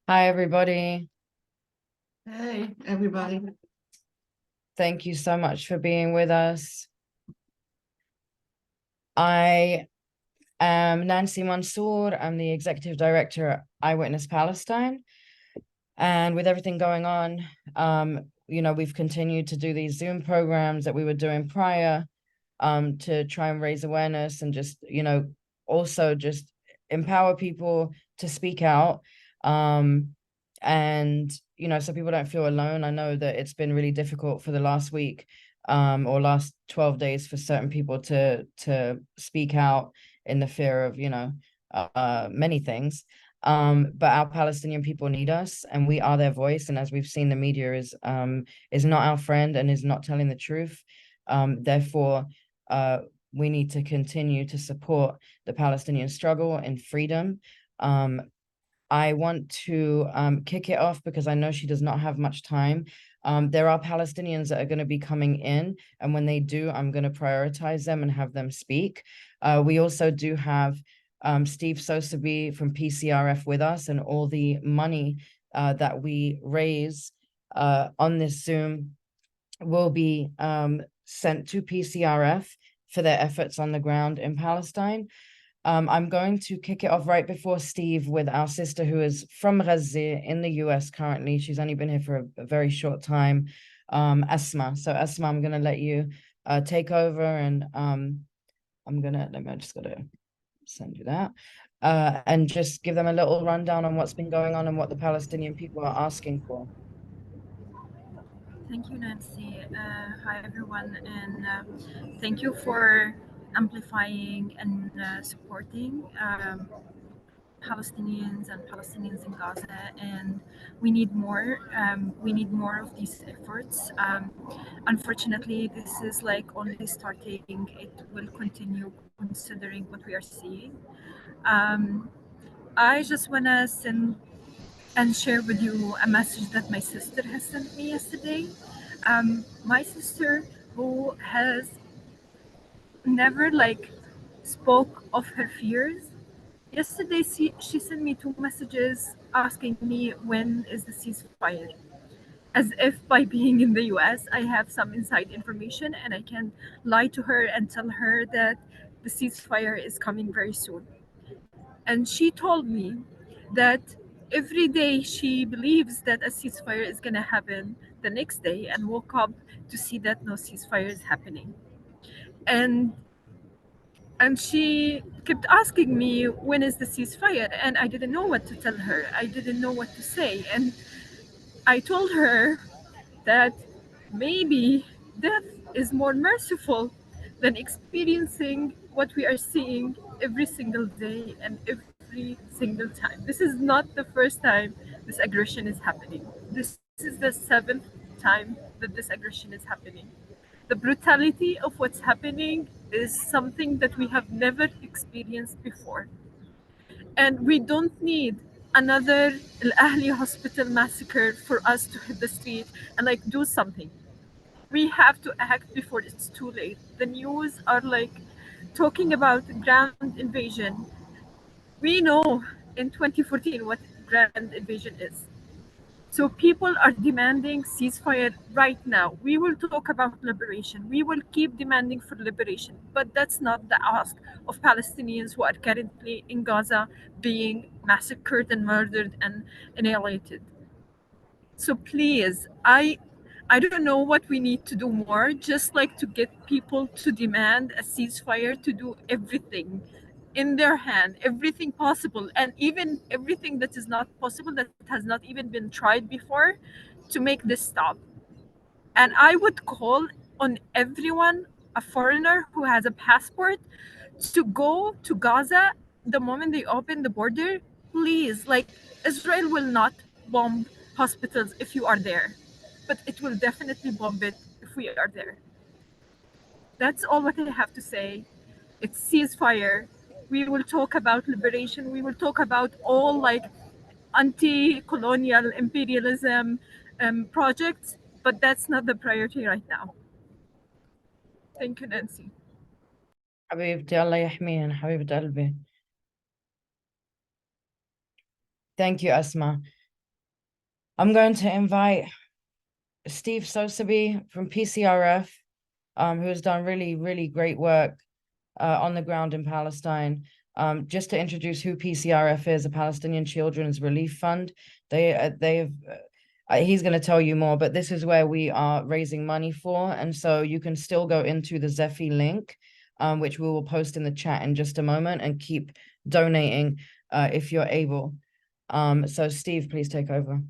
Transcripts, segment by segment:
Hi, everybody. Hey, everybody. Thank you so much for being with us. I am Nancy Mansour. I'm the executive director at Eyewitness Palestine. And with everything going on, we've continued to do these Zoom programs that we were doing prior, to try and raise awareness and just, also just empower people to speak out. And so people don't feel alone. I know that it's been really difficult for the last week, or last 12 days for certain people to speak out in the fear of, many things. But our Palestinian people need us, and we are their voice. And as we've seen, the media is not our friend and is not telling the truth. Therefore, we need to continue to support the Palestinian struggle and freedom. I want to kick it off because I know she does not have much time. There are Palestinians that are going to be coming in, and when they do, I'm going to prioritize them and have them speak. We also do have Steve Sosaby from PCRF with us, and all the money that we raise on this Zoom will be sent to PCRF for their efforts on the ground in Palestine. I'm going to kick it off right before Steve with our sister who is from Gaza in the US currently. She's only been here for a very short time, Asma. So Asma, I'm going to let you take over, and I just got to send you that. And just give them a little rundown on what's been going on and what the Palestinian people are asking for. Thank you, Nancy. Hi, everyone, and thank you for amplifying and supporting Palestinians in Gaza. And we need more. We need more of these efforts. Unfortunately, this is like only starting. It will continue considering what we are seeing. Um, I just wanna send and share with you a message that my sister has sent me yesterday. My sister, who has never spoke of her fears, yesterday she sent me two messages asking me when is the ceasefire, as if by being in the US I have some inside information and I can lie to her and tell her that the ceasefire is coming very soon. And she told me that every day she believes that a ceasefire is going to happen the next day and woke up to see that no ceasefire is happening. And and she kept asking me when is the ceasefire, and I didn't know what to tell her. I didn't know what to say, and I told her that maybe death is more merciful than experiencing what we are seeing every single day and every single time. This is not the first time this aggression is happening. This is the seventh time that this aggression is happening. The brutality of what's happening is something that we have never experienced before. And we don't need another Al-Ahli Hospital massacre for us to hit the street and do something. We have to act before it's too late. The news are talking about ground invasion. We know in 2014 what ground invasion is. So people are demanding ceasefire right now. We will talk about liberation. We will keep demanding for liberation. But that's not the ask of Palestinians who are currently in Gaza being massacred and murdered and annihilated. So please, I don't know what we need to do more, just to get people to demand a ceasefire, to do everything in their hand, everything possible, and even everything that is not possible, that has not even been tried before, to make this stop. And I would call on everyone, a foreigner who has a passport, to go to Gaza the moment they open the border. Please, Israel will not bomb hospitals if you are there, but it will definitely bomb it if we are there. That's all what I have to say. It's ceasefire. We will talk about liberation. We will talk about all anti-colonial imperialism projects, but that's not the priority right now. Thank you, Nancy. حبيبتي الله يحمينا حبيبة قلبي. Thank you, Asma. I'm going to invite Steve Sosaby from PCRF, who has done really, really great work on the ground in Palestine. Just to introduce who PCRF is, a Palestinian Children's Relief Fund. He's going to tell you more, but this is where we are raising money for. And so you can still go into the Zephy link, which we will post in the chat in just a moment, and keep donating if you're able. So Steve, please take over.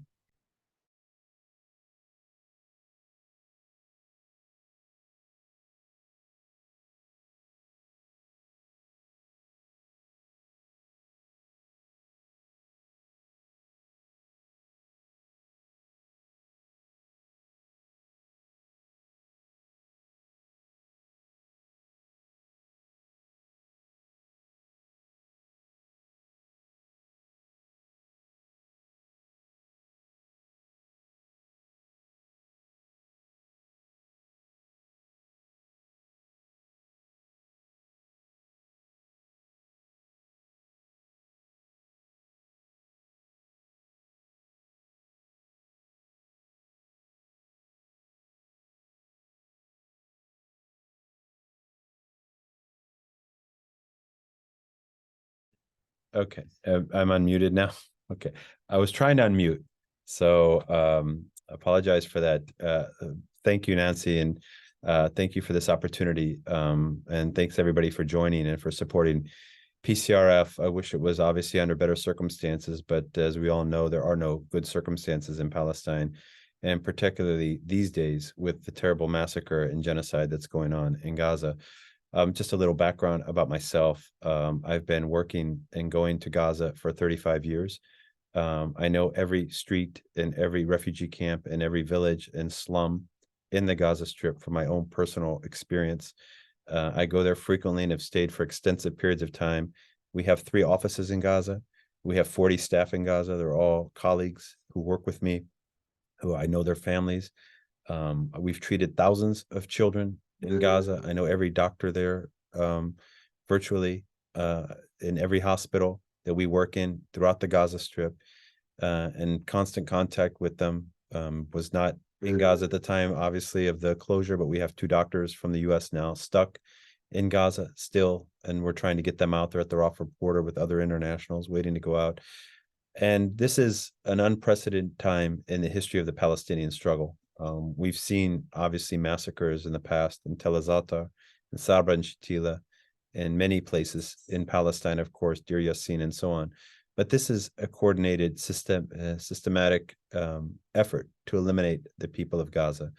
Okay, I'm unmuted now. Okay, I was trying to unmute, so apologize for that. Thank you, Nancy, and thank you for this opportunity. And thanks everybody for joining and for supporting PCRF. I wish it was obviously under better circumstances, but as we all know, there are no good circumstances in Palestine, and particularly these days with the terrible massacre and genocide that's going on in Gaza. Just a little background about myself. I've been working and going to Gaza for 35 years. I know every street and every refugee camp and every village and slum in the Gaza Strip from my own personal experience. I go there frequently and have stayed for extensive periods of time. We have 3 offices in Gaza. We have 40 staff in Gaza. They're all colleagues who work with me, who I know their families. We've treated thousands of children in Gaza. I know every doctor there, virtually, in every hospital that we work in throughout the Gaza Strip, and constant contact with them. Was not in Gaza at the time, obviously, of the closure, but we have 2 doctors from the US now stuck in Gaza still, and we're trying to get them out. They're at the Rafah border with other internationals waiting to go out. And this is an unprecedented time in the history of the Palestinian struggle. We've seen, obviously, massacres in the past in Tel Azatar, in Sabra and Shatila, and many places in Palestine, of course, Deir Yassin, and so on. But this is a coordinated, systematic effort to eliminate the people of Gaza.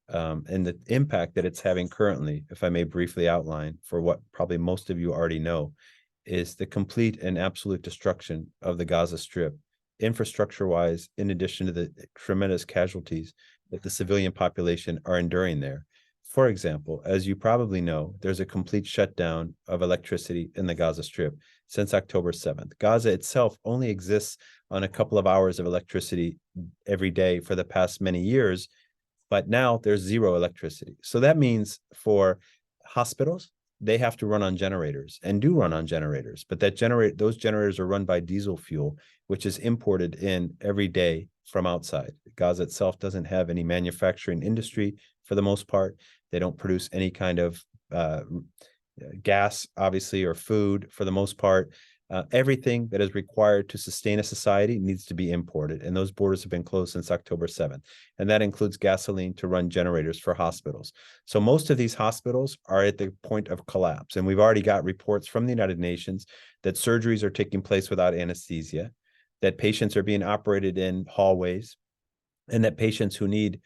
And the impact that it's having currently, if I may briefly outline, for what probably most of you already know, is the complete and absolute destruction of the Gaza Strip, infrastructure-wise, in addition to the tremendous casualties that the civilian population are enduring there. For example, as you probably know, there's a complete shutdown of electricity in the Gaza Strip since October 7th. Gaza itself only exists on a couple of hours of electricity every day for the past many years, but now there's 0 electricity. So that means for hospitals, they have to run on generators and do run on generators, but those generators are run by diesel fuel, which is imported in every day from outside. Gaza itself doesn't have any manufacturing industry for the most part. They don't produce any kind of gas, obviously, or food for the most part. Everything that is required to sustain a society needs to be imported, and those borders have been closed since October 7th. And that includes gasoline to run generators for hospitals. So most of these hospitals are at the point of collapse, and we've already got reports from the United Nations that surgeries are taking place without anesthesia, that patients are being operated in hallways, and that patients who need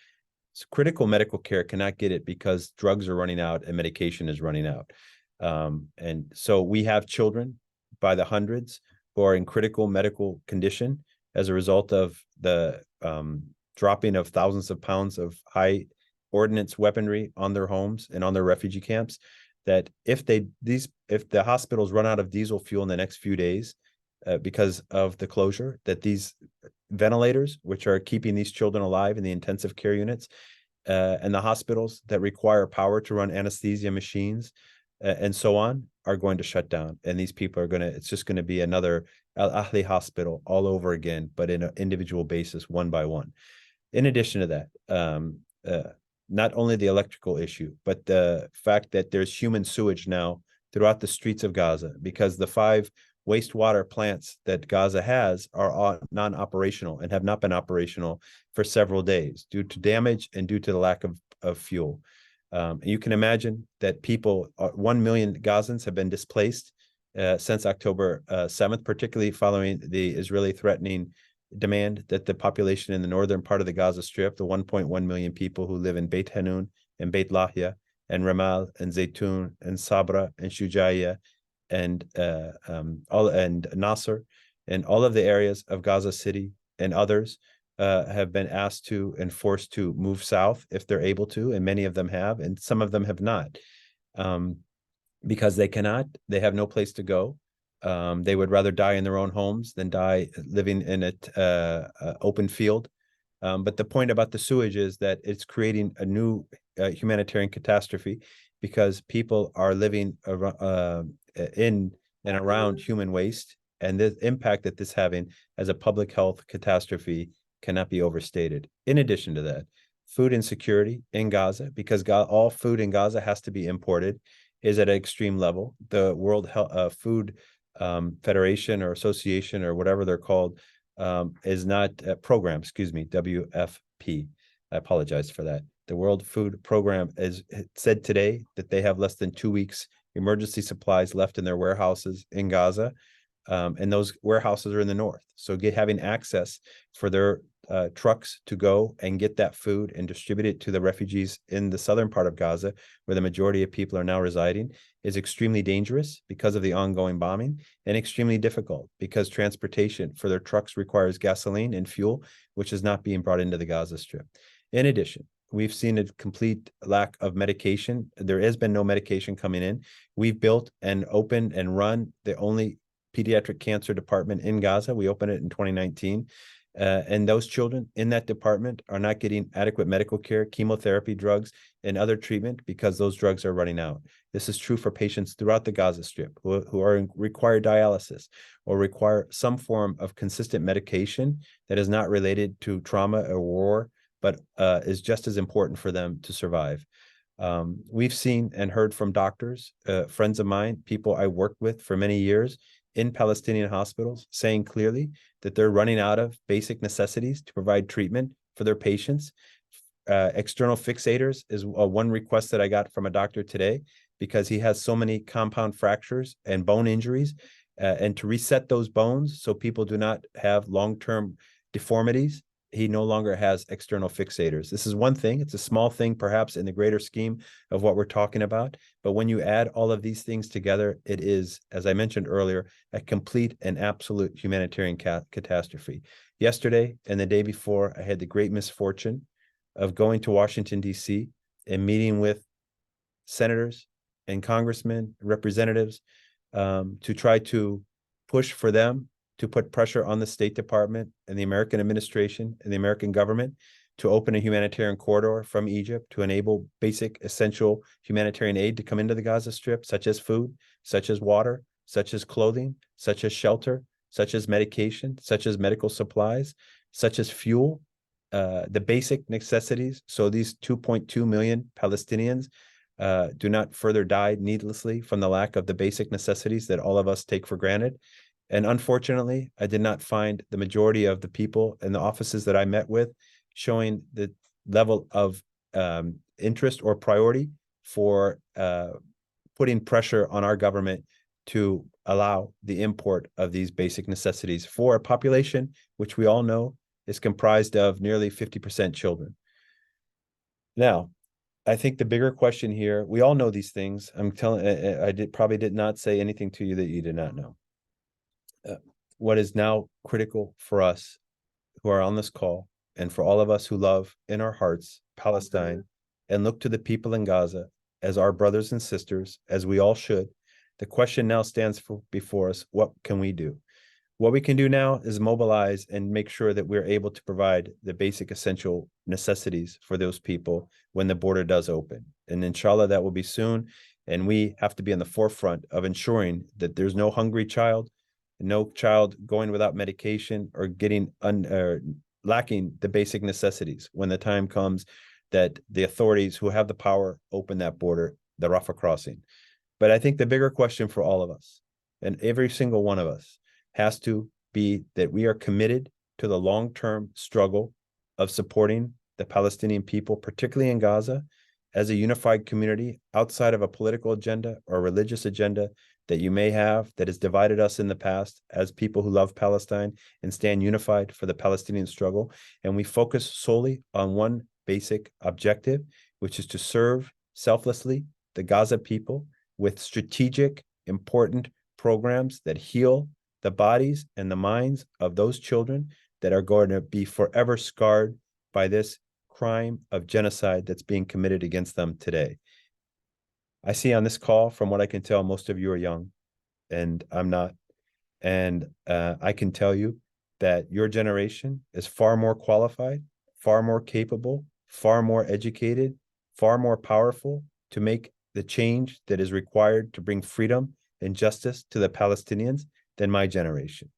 critical medical care cannot get it because drugs are running out and medication is running out. And so we have children by the hundreds who are in critical medical condition as a result of the dropping of thousands of pounds of high ordnance weaponry on their homes and on their refugee camps. That if the hospitals run out of diesel fuel in the next few days because of the closure, that these ventilators, which are keeping these children alive in the intensive care units, and the hospitals that require power to run anesthesia machines, and so on, are going to shut down, and these people are it's just going to be another Al-Ahli Hospital all over again, but in an individual basis, one by one. In addition to that, not only the electrical issue, but the fact that there's human sewage now throughout the streets of Gaza, because the 5 wastewater plants that Gaza has are non-operational and have not been operational for several days due to damage and due to the lack of fuel. You can imagine that 1 million Gazans have been displaced since October 7th, particularly following the Israeli threatening demand that the population in the northern part of the Gaza Strip, the 1.1 million people who live in Beit Hanun and Beit Lahia and Ramal and Zaytun and Sabra and Shujaiya and Nasser and all of the areas of Gaza City and others have been asked to and forced to move south if they're able to, and many of them have, and some of them have not, because they cannot. They have no place to go. They would rather die in their own homes than die living in an open field. But the point about the sewage is that it's creating a new humanitarian catastrophe, because people are living in and around human waste, and the impact that this having as a public health catastrophe cannot be overstated. In addition to that, food insecurity in Gaza, because all food in Gaza has to be imported, is at an extreme level. The World Food Federation or Association or whatever they're called is not program, excuse me, WFP. I apologize for that. The World Food Program has said today that they have less than 2 weeks emergency supplies left in their warehouses in Gaza, and those warehouses are in the north. So having access for their trucks to go and get that food and distribute it to the refugees in the southern part of Gaza, where the majority of people are now residing, is extremely dangerous because of the ongoing bombing, and extremely difficult because transportation for their trucks requires gasoline and fuel, which is not being brought into the Gaza Strip. In addition, we've seen a complete lack of medication. There has been no medication coming in. We've built and opened and run the only pediatric cancer department in Gaza. We opened it in 2019. And those children in that department are not getting adequate medical care, chemotherapy, drugs, and other treatment because those drugs are running out. This is true for patients throughout the Gaza Strip who require dialysis or require some form of consistent medication that is not related to trauma or war, but is just as important for them to survive. We've seen and heard from doctors, friends of mine, people I worked with for many years in Palestinian hospitals, saying clearly that they're running out of basic necessities to provide treatment for their patients. External fixators is one request that I got from a doctor today, because he has so many compound fractures and bone injuries, and to reset those bones so people do not have long-term deformities, he no longer has external fixators. This is one thing. It's a small thing, perhaps, in the greater scheme of what we're talking about. But when you add all of these things together, it is, as I mentioned earlier, a complete and absolute humanitarian catastrophe. Yesterday and the day before, I had the great misfortune of going to Washington, D.C. and meeting with senators and congressmen, representatives, to try to push for them to put pressure on the State Department and the American administration and the American government to open a humanitarian corridor from Egypt to enable basic, essential humanitarian aid to come into the Gaza Strip, such as food, such as water, such as clothing, such as shelter, such as medication, such as medical supplies, such as fuel, the basic necessities. So these 2.2 million Palestinians do not further die needlessly from the lack of the basic necessities that all of us take for granted. And unfortunately, I did not find the majority of the people in the offices that I met with showing the level of interest or priority for putting pressure on our government to allow the import of these basic necessities for a population which we all know is comprised of nearly 50% children. Now, I think the bigger question here, we all know these things. Probably did not say anything to you that you did not know. What is now critical for us who are on this call, and for all of us who love in our hearts Palestine and look to the people in Gaza as our brothers and sisters, as we all should, the question now stands before us: what can we do? What we can do now is mobilize and make sure that we're able to provide the basic essential necessities for those people when the border does open. And inshallah, that will be soon. And we have to be on the forefront of ensuring that there's no hungry child, no child going without medication or getting lacking the basic necessities when the time comes that the authorities who have the power open that border, the Rafah crossing. But I think the bigger question for all of us, and every single one of us, has to be that we are committed to the long-term struggle of supporting the Palestinian people, particularly in Gaza, as a unified community outside of a political agenda or religious agenda that you may have that has divided us in the past as people who love Palestine and stand unified for the Palestinian struggle. And we focus solely on one basic objective, which is to serve selflessly the Gaza people with strategic, important programs that heal the bodies and the minds of those children that are going to be forever scarred by this crime of genocide that's being committed against them today. I see on this call, from what I can tell, most of you are young, and I'm not. And I can tell you that your generation is far more qualified, far more capable, far more educated, far more powerful to make the change that is required to bring freedom and justice to the Palestinians than my generation.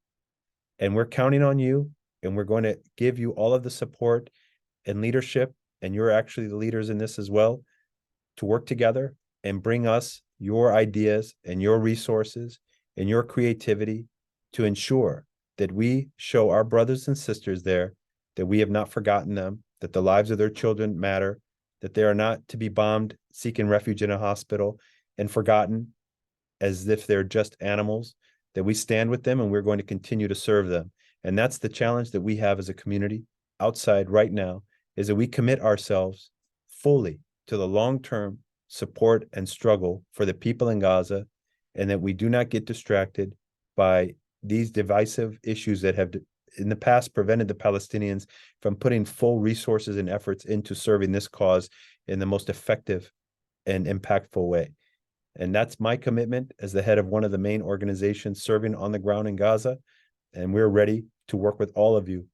And we're counting on you, and we're going to give you all of the support and leadership, and you're actually the leaders in this as well, to work together and bring us your ideas and your resources and your creativity to ensure that we show our brothers and sisters there that we have not forgotten them, that the lives of their children matter, that they are not to be bombed, seeking refuge in a hospital, and forgotten as if they're just animals, that we stand with them and we're going to continue to serve them. And that's the challenge that we have as a community outside right now, is that we commit ourselves fully to the long-term support and struggle for the people in Gaza, and that we do not get distracted by these divisive issues that have in the past prevented the Palestinians from putting full resources and efforts into serving this cause in the most effective and impactful way. And that's my commitment as the head of one of the main organizations serving on the ground in Gaza. And we're ready to work with all of you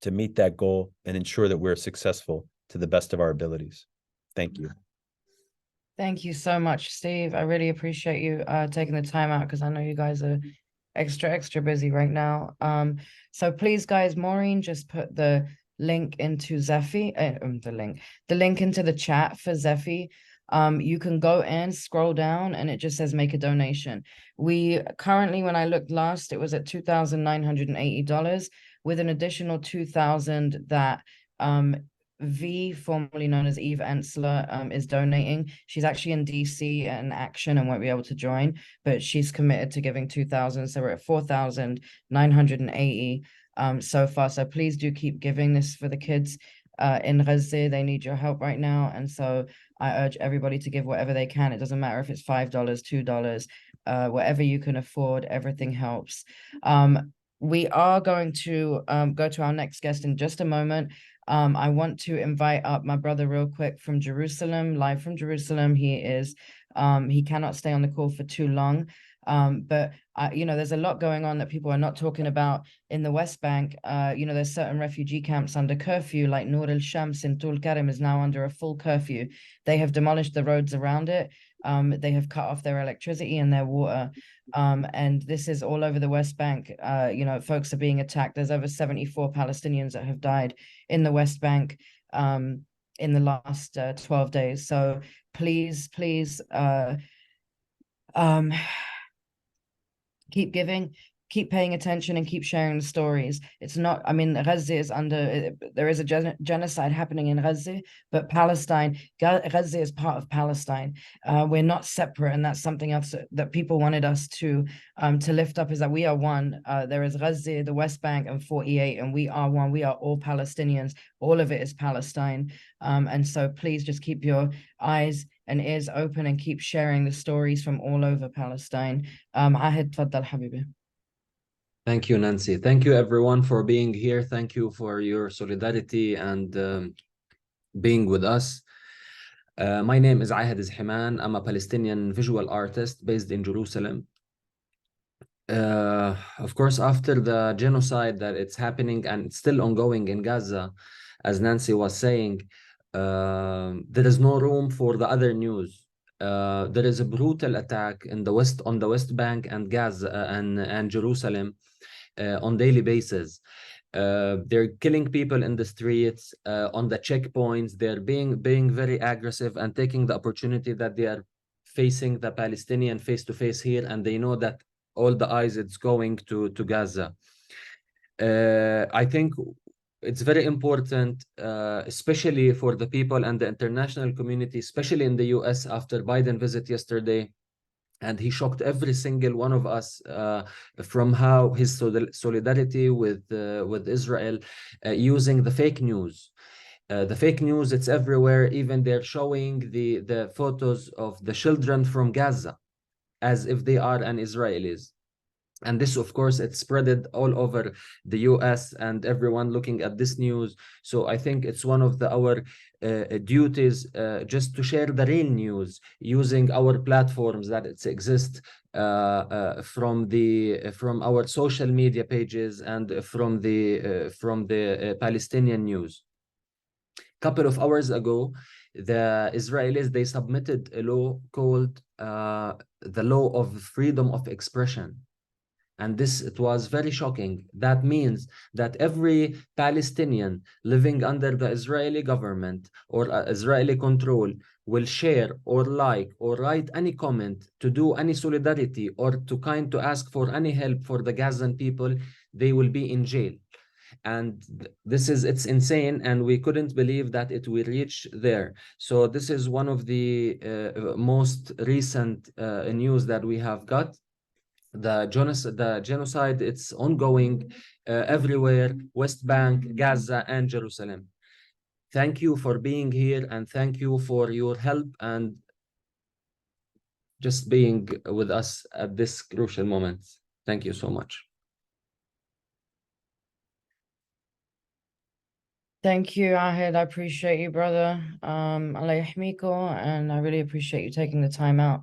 to meet that goal and ensure that we're successful to the best of our abilities. Thank you. Thank you so much, Steve. I really appreciate you taking the time out, because I know you guys are extra busy right now. So please, guys, Maureen just put the link into Zephy, the link into the chat for Zephy. You can go in, scroll down, and it just says make a donation. We currently, when I looked last, it was at $2,980 with an additional $2,000 that V, formerly known as Eve Ensler, is donating. She's actually in DC in action and won't be able to join, but she's committed to giving $2,000. So we're at $4,980 so far. So please do keep giving this for the kids in Gaza. They need your help right now. And so I urge everybody to give whatever they can. It doesn't matter if it's $5, $2, whatever you can afford, everything helps. We are going to go to our next guest in just a moment. I want to invite up my brother real quick from Jerusalem, live from Jerusalem. He cannot stay on the call for too long. But there's a lot going on that people are not talking about in the West Bank. There's certain refugee camps under curfew, like Nur al-Shams in Tul Karim is now under a full curfew. They have demolished the roads around it. They have cut off their electricity and their water. And this is all over the West Bank. Folks are being attacked. There's over 74 Palestinians that have died in the West Bank in the last 12 days. So please, keep giving, keep paying attention, and keep sharing the stories. It's not, Gaza is there is a genocide happening in Gaza, but Gaza is part of Palestine. We're not separate, and that's something else that people wanted us to lift up, is that we are one. There is Gaza, the West Bank, and 48, and we are one. We are all Palestinians. All of it is Palestine. And so please just keep your eyes and ears open and keep sharing the stories from all over Palestine. Ahid, tfaddal habibi. Thank you, Nancy. Thank you, everyone, for being here. Thank you for your solidarity and being with us. My name is Ahid Himan. I'm a Palestinian visual artist based in Jerusalem. Of course, after the genocide that it's happening and it's still ongoing in Gaza, as Nancy was saying, there is no room for the other news. there is a brutal attack in the on the West Bank and Gaza and Jerusalem on daily basis. They're killing people in the streets, on the checkpoints. They're being very aggressive and taking the opportunity that they are facing the Palestinian face to face here, and they know that all the eyes it's going to Gaza. I think it's very important, especially for the people and the international community, especially in the US after Biden visit yesterday. And he shocked every single one of us from how his solidarity with Israel using the fake news. The fake news, it's everywhere. Even they're showing the photos of the children from Gaza as if they are an Israelis. And this, of course, it's spreaded all over the US and everyone looking at this news. So I think it's one of our duties just to share the real news using our platforms that exist from our social media pages and from the Palestinian news. Couple of hours ago, the Israelis, they submitted a law called the Law of Freedom of Expression. And it was very shocking. That means that every Palestinian living under the Israeli government or Israeli control will share or like or write any comment to do any solidarity or to ask for any help for the Gazan people, they will be in jail. And it's insane, and we couldn't believe that it will reach there. So this is one of the most recent news that we have got. The genocide, it's ongoing everywhere, West Bank, Gaza, and Jerusalem. Thank you for being here, and thank you for your help and just being with us at this crucial moment. Thank you so much. Thank you, Ahid. I appreciate you, brother. Allah yahmiko, and I really appreciate you taking the time out.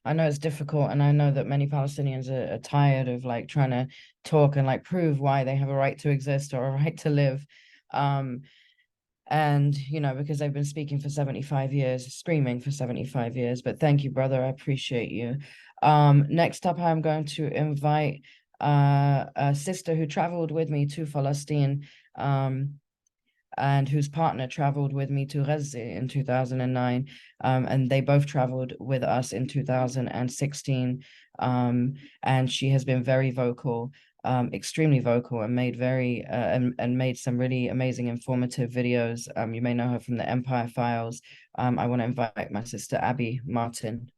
I know it's difficult, and I know that many Palestinians are tired of like trying to talk and like prove why they have a right to exist or a right to live. And you know, because they've been speaking for 75 years, screaming for 75 years. But thank you, brother. I appreciate you. Next up, I'm going to invite a sister who traveled with me to Palestine, and whose partner traveled with me to Gaza in 2009. And they both traveled with us in 2016. And she has been very vocal, extremely vocal, and made made some really amazing, informative videos. You may know her from the Empire Files. I want to invite my sister, Abby Martin.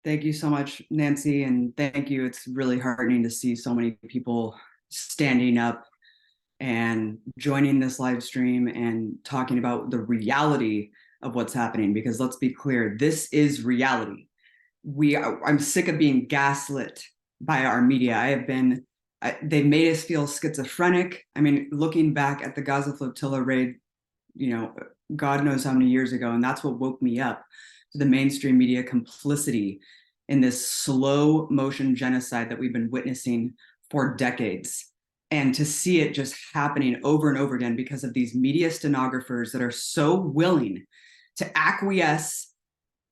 Thank you so much, Nancy, and thank you. It's really heartening to see so many people standing up and joining this live stream and talking about the reality of what's happening, because let's be clear, this is reality. I'm sick of being gaslit by our media. They've made us feel schizophrenic. I mean, looking back at the Gaza flotilla raid, you know, God knows how many years ago, and that's what woke me up to the mainstream media complicity in this slow motion genocide that we've been witnessing for decades. And to see it just happening over and over again because of these media stenographers that are so willing to acquiesce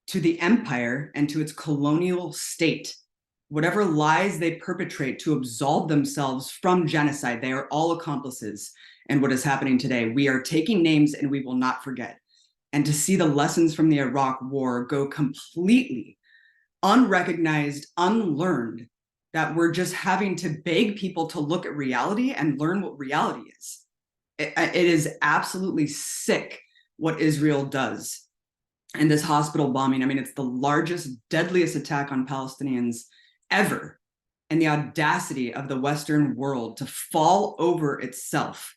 to the empire and to its colonial state, whatever lies they perpetrate to absolve themselves from genocide, they are all accomplices in what is happening today. We are taking names and we will not forget. And to see the lessons from the Iraq War go completely unrecognized, unlearned, that we're just having to beg people to look at reality and learn what reality is. It is absolutely sick what Israel does. And this hospital bombing, I mean, it's the largest, deadliest attack on Palestinians ever. And the audacity of the Western world to fall over itself,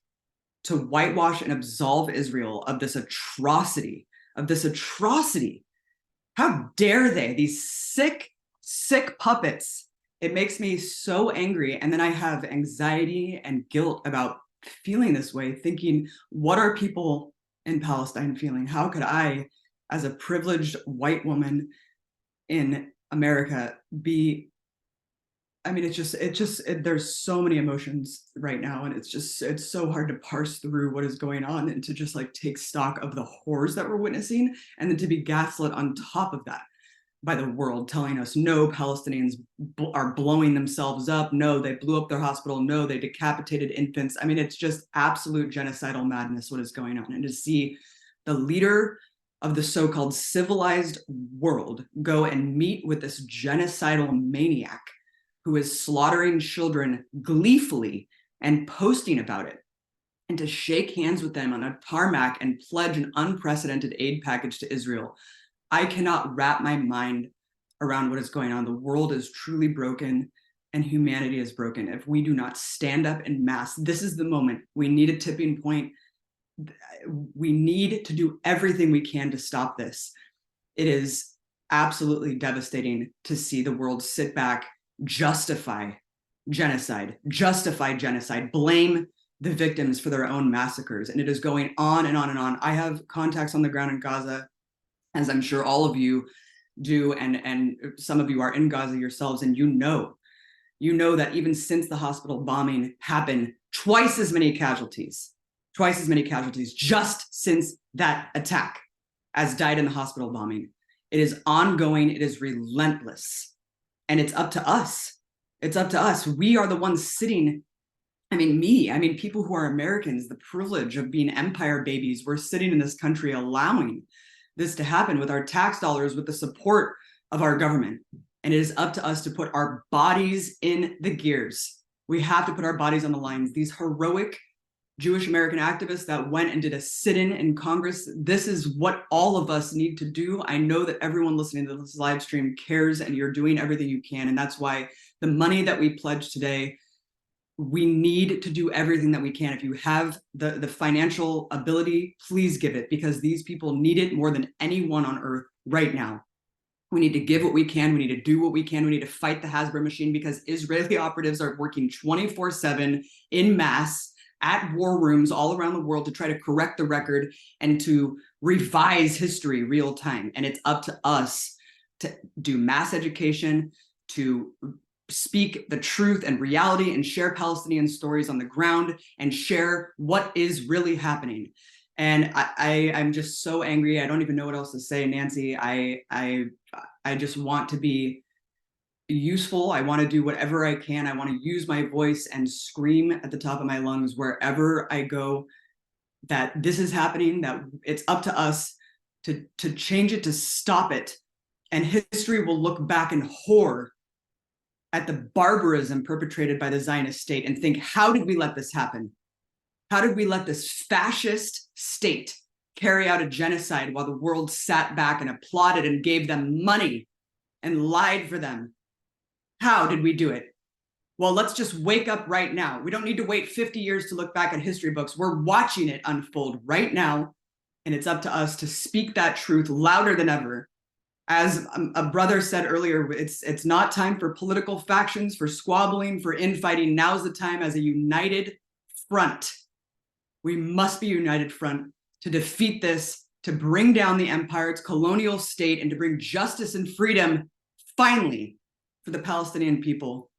to whitewash and absolve Israel of this atrocity, How dare they, these sick, sick puppets. It makes me so angry. And then I have anxiety and guilt about feeling this way, thinking, what are people in Palestine feeling? How could I, as a privileged white woman in America, be I mean, there's so many emotions right now, and it's so hard to parse through what is going on and to just like take stock of the horrors that we're witnessing, and then to be gaslit on top of that by the world telling us, no, Palestinians are blowing themselves up. No, they blew up their hospital. No, they decapitated infants. I mean, it's just absolute genocidal madness what is going on. And to see the leader of the so-called civilized world go and meet with this genocidal maniac who is slaughtering children gleefully and posting about it, and to shake hands with them on a tarmac and pledge an unprecedented aid package to Israel. I cannot wrap my mind around what is going on. The world is truly broken and humanity is broken. If we do not stand up en masse, this is the moment. We need a tipping point. We need to do everything we can to stop this. It is absolutely devastating to see the world sit back, justify genocide, blame the victims for their own massacres. And it is going on and on and on. I have contacts on the ground in Gaza, as I'm sure all of you do, and some of you are in Gaza yourselves, and you know that even since the hospital bombing happened, twice as many casualties just since that attack as died in the hospital bombing. It is ongoing, it is relentless, and it's up to us. It's up to us. We are the ones sitting, people who are Americans, the privilege of being empire babies, we're sitting in this country allowing this to happen with our tax dollars, with the support of our government. And it is up to us to put our bodies in the gears. We have to put our bodies on the lines. These heroic Jewish American activists that went and did a sit-in in Congress, this is what all of us need to do. I know that everyone listening to this live stream cares, and you're doing everything you can. And that's why the money that we pledge today, we need to do everything that we can. If you have the financial ability, please give it, because these people need it more than anyone on earth right now. We need to give what we can. We need to do what we can. We need to fight the Hasbro machine, because Israeli operatives are working 24/7 in mass at war rooms all around the world to try to correct the record and to revise history real time. And it's up to us to do mass education, to speak the truth and reality, and share Palestinian stories on the ground, and share what is really happening. And I'm just so angry. I don't even know what else to say, Nancy. I just want to be useful. I want to do whatever I can. I want to use my voice and scream at the top of my lungs wherever I go that this is happening, that it's up to us to change it, to stop it. And history will look back in horror at the barbarism perpetrated by the Zionist state and think, how did we let this happen? How did we let this fascist state carry out a genocide while the world sat back and applauded and gave them money and lied for them? How did we do it? Well, let's just wake up right now. We don't need to wait 50 years to look back at history books. We're watching it unfold right now, and it's up to us to speak that truth louder than ever. As a brother said earlier, it's not time for political factions, for squabbling, for infighting. Now's the time as a united front. We must be a united front to defeat this, to bring down the empire, its colonial state, and to bring justice and freedom, finally, for the Palestinian people.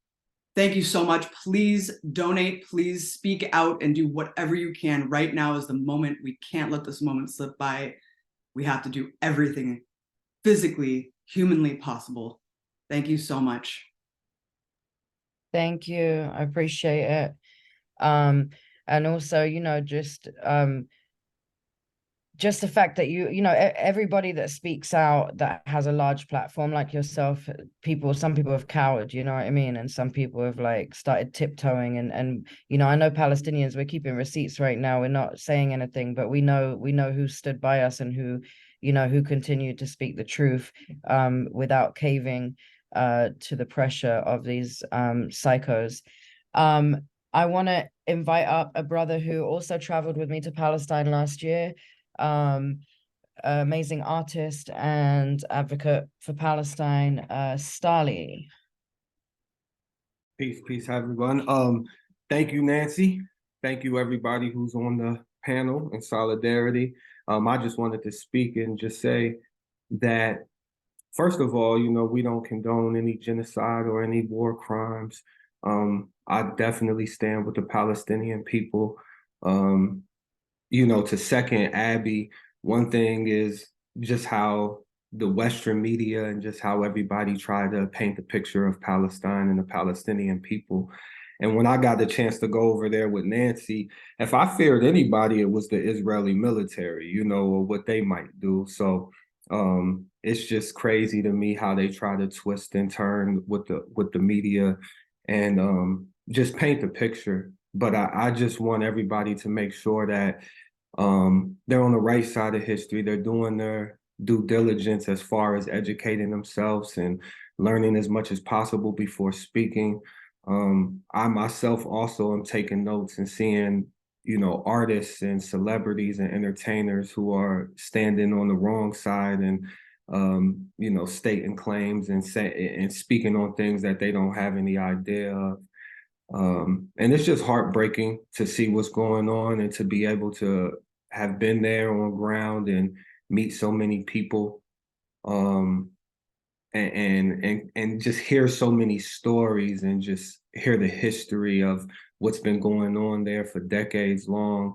Thank you so much. Please donate, please speak out, and do whatever you can. Right now is the moment. We can't let this moment slip by. We have to do everything physically, humanly possible. Thank you so much. Thank you. I appreciate it. And also, just the fact that everybody that speaks out, that has a large platform like yourself, some people have cowered, you know what I mean? And some people have like started tiptoeing, and I know Palestinians, we're keeping receipts right now. We're not saying anything, but we know who stood by us and who continued to speak the truth without caving to the pressure of these psychos. I want to invite up a brother who also traveled with me to Palestine last year. Amazing artist and advocate for Palestine, Stali. Peace, everyone. Thank you, Nancy. Thank you, everybody who's on the panel in solidarity. I just wanted to speak and just say that first of all, we don't condone any genocide or any war crimes. I definitely stand with the Palestinian people. To second Abby, one thing is just how the Western media and just how everybody tried to paint the picture of Palestine and the Palestinian people. And when I got the chance to go over there with Nancy, if I feared anybody, it was the Israeli military, or what they might do. So it's just crazy to me how they try to twist and turn with the media and just paint the picture. But I just want everybody to make sure that they're on the right side of history. They're doing their due diligence as far as educating themselves and learning as much as possible before speaking. I myself also am taking notes and seeing, artists and celebrities and entertainers who are standing on the wrong side and, stating claims and speaking on things that they don't have any idea of. And it's just heartbreaking to see what's going on and to be able to have been there on ground and meet so many people, and just hear so many stories and just hear the history of what's been going on there for decades long,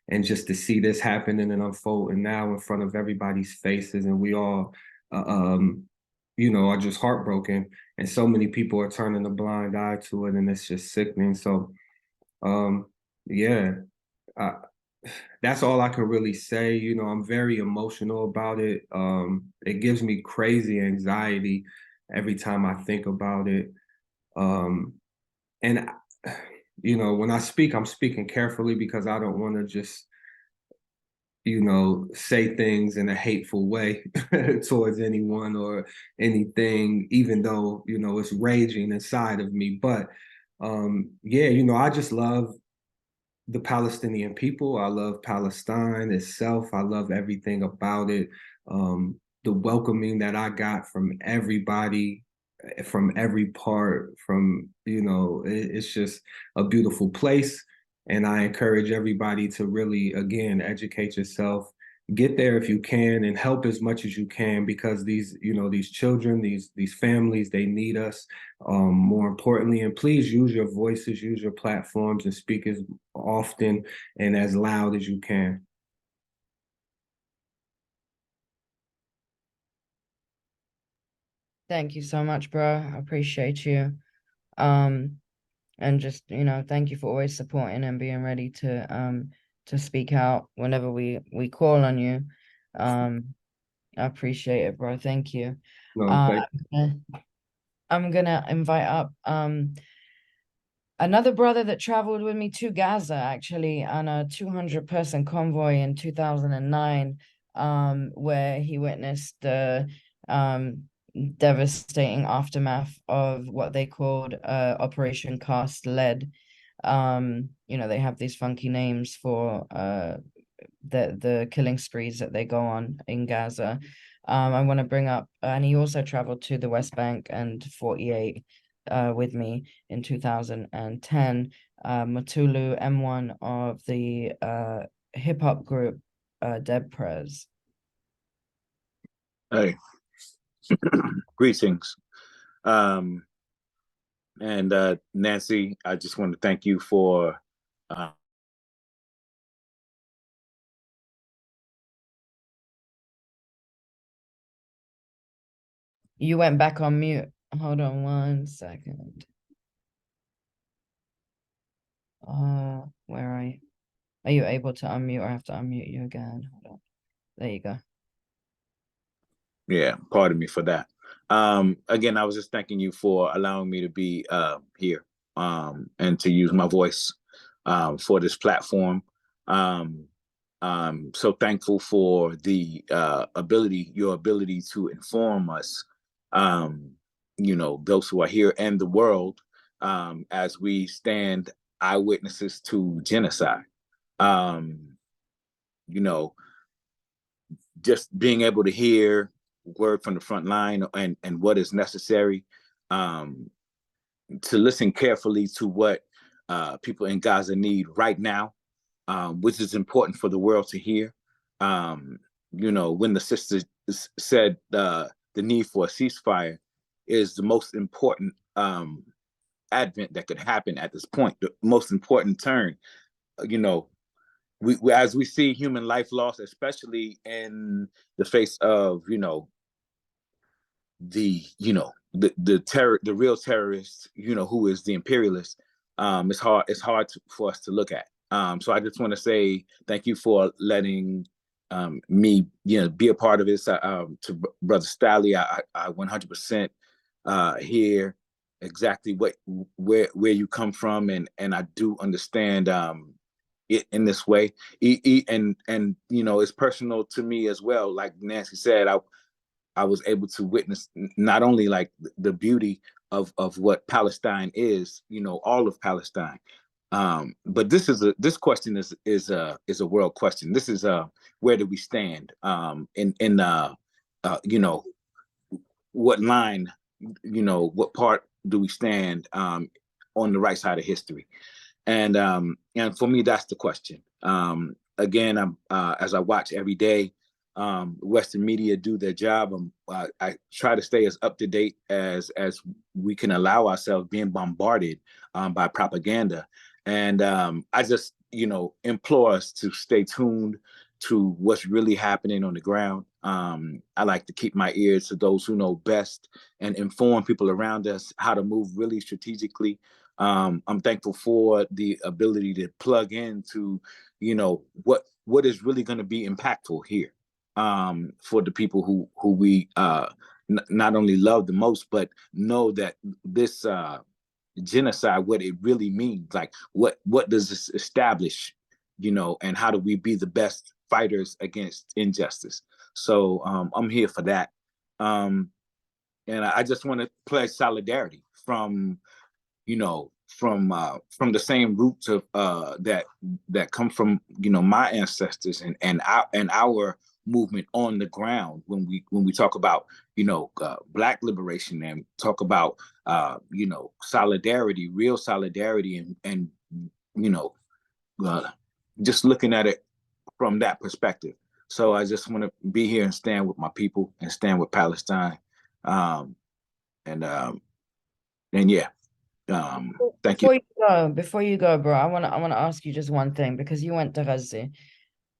and just to see this happening and unfolding now in front of everybody's faces, and we all are just heartbroken, and so many people are turning a blind eye to it, and it's just sickening. So yeah, that's all I can really say. I'm very emotional about it. It gives me crazy anxiety every time I think about it. And when I speak, I'm speaking carefully because I don't want to just say things in a hateful way towards anyone or anything, even though, it's raging inside of me. But I just love the Palestinian people. I love Palestine itself. I love everything about it. The welcoming that I got from everybody, from every part, it's just a beautiful place. And I encourage everybody to really, again, educate yourself, get there if you can, and help as much as you can, because these children, these families, they need us, more importantly. And please use your voices, use your platforms, and speak as often and as loud as you can. Thank you so much, bro. I appreciate you. And just, thank you for always supporting and being ready to speak out whenever we call on you. I appreciate it, bro. Thank you. No, I'm gonna invite up another brother that traveled with me to Gaza, actually, on a 200-person convoy in 2009, where he witnessed the devastating aftermath of what they called Operation Cast Lead. They have these funky names for the killing sprees that they go on in Gaza. I want to bring up, and he also traveled to the West Bank and 48 with me in 2010. Matulu M1 of the hip hop group Deb Prez. Hey, greetings. And Nancy, I just want to thank you for You went back on mute. Hold on 1 second. Where are you? Are you able to unmute, or I have to unmute you again? Hold on. There you go. Yeah, pardon me for that. Again, I was just thanking you for allowing me to be here and to use my voice for this platform. I'm so thankful for the your ability to inform us, those who are here and the world, as we stand eyewitnesses to genocide. Just being able to hear word from the front line and what is necessary, to listen carefully to what people in Gaza need right now, which is important for the world to hear. When the sister said the need for a ceasefire is the most important advent that could happen at this point, the most important turn. You know, we as we see human life loss, especially in the face of, you know, the real terrorist, you know, who is the imperialist. It's hard for us to look at. So I just want to say thank you for letting me, you know, be a part of this. To Brother Staley, I 100% hear exactly where you come from, and I do understand it in this way. And you know, it's personal to me as well. Like Nancy said, I was able to witness not only like the beauty of what Palestine is, you know, all of Palestine, but this question is a world question. This is where do we stand you know, what line, you know, what part do we stand on the right side of history? And for me, that's the question. Again, as I watch every day, Western media do their job. I try to stay as up to date as we can allow ourselves, being bombarded by propaganda. And I just, you know, implore us to stay tuned to what's really happening on the ground. I like to keep my ears to those who know best and inform people around us how to move really strategically. I'm thankful for the ability to plug into, you know, what is really going to be impactful here for the people who we not only love the most, but know that this genocide, what it really means, like what does this establish, you know, and how do we be the best fighters against injustice? So I'm here for that. And I just want to pledge solidarity from, you know, from the same roots of that come from, you know, my ancestors and our movement on the ground. When we talk about, you know, Black liberation, and talk about you know, solidarity, real solidarity, and you know, just looking at it from that perspective. So I just want to be here and stand with my people and stand with Palestine, and yeah. Thank you. Before you go, bro, I wanna ask you just one thing, because you went to Gaza,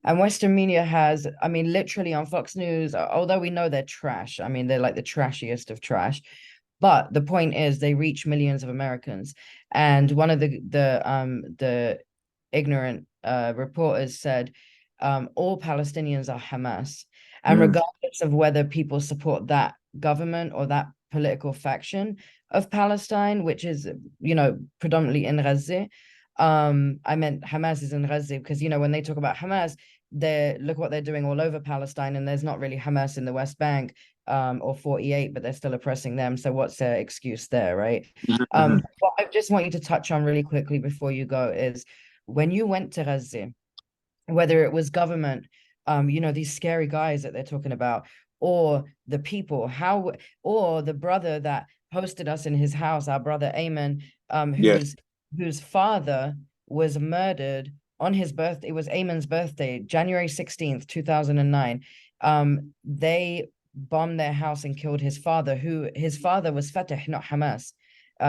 and Western media has, I mean, literally on Fox News, although we know they're trash, I mean, they're like the trashiest of trash, but the point is they reach millions of Americans. And one of the ignorant reporters said, all Palestinians are Hamas. And regardless of whether people support that government or that political faction of Palestine, which is, you know, predominantly in Gaza, I meant Hamas is in Gaza, because, you know, when they talk about Hamas, look what they're doing all over Palestine, and there's not really Hamas in the West Bank or 48, but they're still oppressing them. So what's their excuse there, right? What I just want you to touch on really quickly before you go is, when you went to Gaza, whether it was government, you know, these scary guys that they're talking about, or the people, or the brother that hosted us in his house, our brother Ayman, whose father was murdered on his birthday. It was Ayman's birthday, January 16th, 2009. They bombed their house and killed his father, his father was Fatah, not Hamas.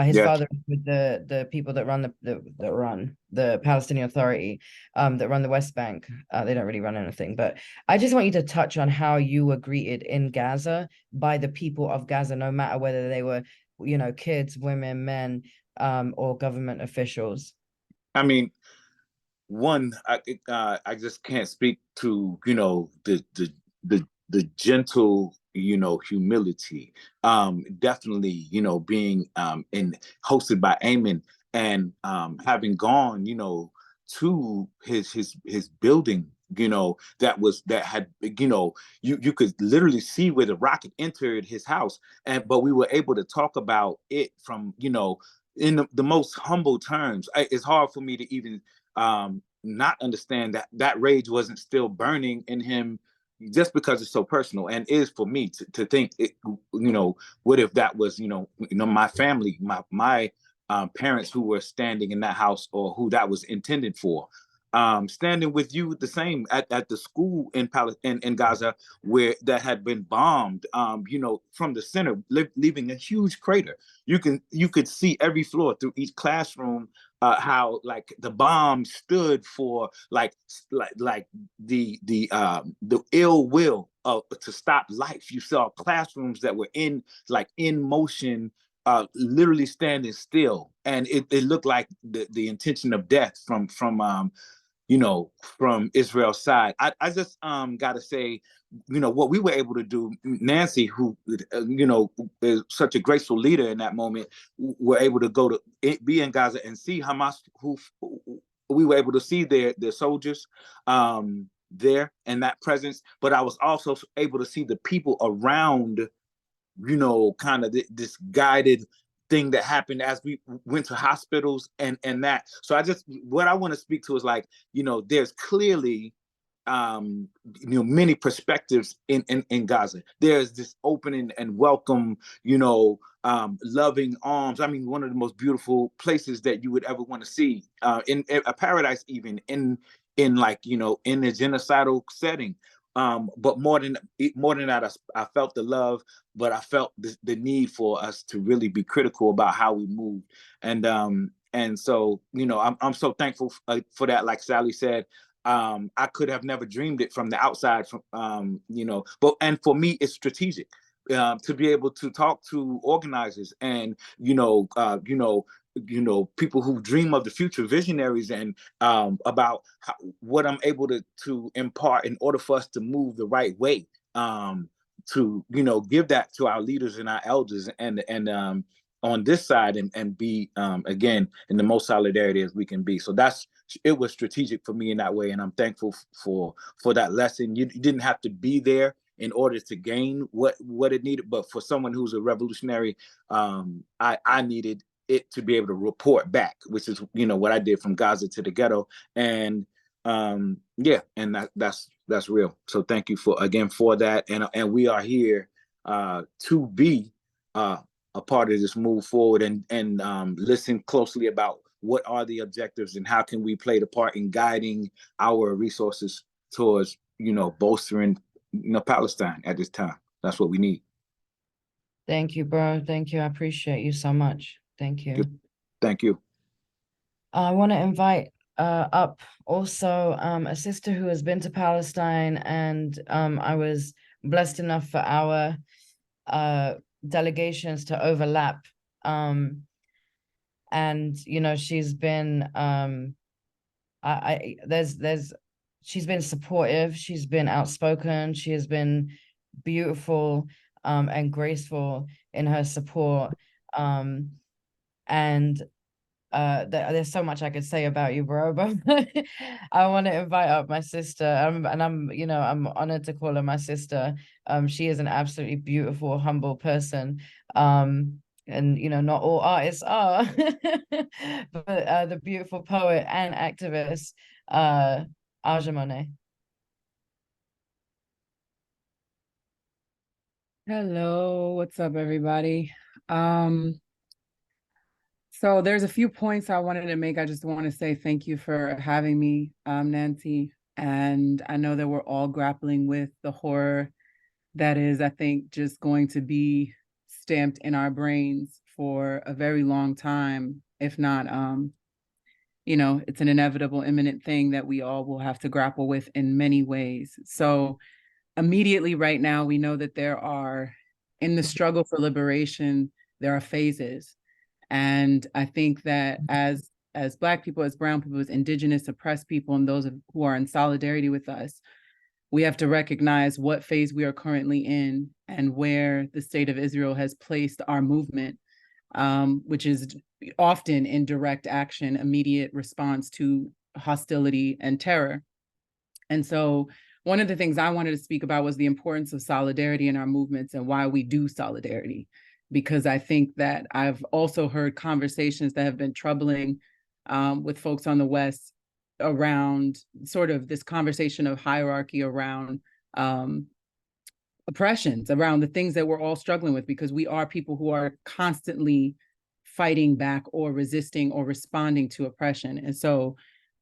His father with the people that run the Palestinian Authority, that run the West Bank. They don't really run anything, but I just want you to touch on how you were greeted in Gaza by the people of Gaza, no matter whether they were, you know, kids, women, men, or government officials. I mean, one, I just can't speak to, you know, the gentle, you know, humility. Definitely, you know, being hosted by Ayman, and having gone, you know, to his building, you know, that had, you know, you could literally see where the rocket entered his house, but we were able to talk about it from, you know, in the most humble terms. It's hard for me to even not understand that rage wasn't still burning in him, just because it's so personal, and is for me to think it, you know, what if that was, you know, my family, my parents who were standing in that house, or who that was intended for. standing with you the same at the school in Gaza where that had been bombed, from the center, leaving a huge crater. You could see every floor through each classroom, how like the bomb stood for like the ill will to stop life. You saw classrooms that were in motion, literally standing still, and it looked like the intention of death from Israel's side. I just gotta say, what we were able to do, Nancy, who is such a graceful leader in that moment, were able to go to be in Gaza and see Hamas, who we were able to see their soldiers there and that presence. But I was also able to see the people around, kind of this guided thing that happened as we went to hospitals and that. So what I want to speak to is there's clearly many perspectives in Gaza. There's this open and welcome, loving arms. I mean, one of the most beautiful places that you would ever want to see, in a paradise, even in a genocidal setting. But more than that, I felt the love, but I felt the need for us to really be critical about how we move. And so, I'm so thankful for that. Like Sally said, I could have never dreamed it from the outside, and for me, it's strategic, to be able to talk to organizers and, people who dream of the future, visionaries, and about what I'm able to impart in order for us to move the right way, to give that to our leaders and our elders and on this side, and be again in the most solidarity as we can be. So it was strategic for me in that way, and I'm thankful for that lesson. You didn't have to be there in order to gain what it needed, but for someone who's a revolutionary, I needed it to be able to report back, which is what I did from Gaza to the ghetto, and and that's real. So thank you for that, and we are here to be a part of this move forward, and listen closely about what are the objectives and how can we play the part in guiding our resources towards bolstering Palestine at this time. That's what we need. Thank you, bro. Thank you. I appreciate you so much. Thank you. Thank you. I want to invite up also a sister who has been to Palestine, and I was blessed enough for our delegations to overlap. And she's been she's been supportive, she's been outspoken, she has been beautiful and graceful in her support, and there's so much I could say about you, bro, but I want to invite up my sister, and I'm honored to call her my sister. She is an absolutely beautiful, humble person, and not all artists are, but the beautiful poet and activist, Aja Monet. Hello, what's up, everybody? So there's a few points I wanted to make. I just want to say thank you for having me, Nancy. And I know that we're all grappling with the horror that is, I think, just going to be stamped in our brains for a very long time. If not, it's an inevitable, imminent thing that we all will have to grapple with in many ways. So immediately right now, we know that in the struggle for liberation, there are phases. And I think that as Black people, as brown people, as indigenous, oppressed people, and those who are in solidarity with us, we have to recognize what phase we are currently in and where the state of Israel has placed our movement, which is often in direct action, immediate response to hostility and terror. And so one of the things I wanted to speak about was the importance of solidarity in our movements and why we do solidarity. Because I think that I've also heard conversations that have been troubling with folks on the West around sort of this conversation of hierarchy around oppressions, around the things that we're all struggling with, because we are people who are constantly fighting back or resisting or responding to oppression. And so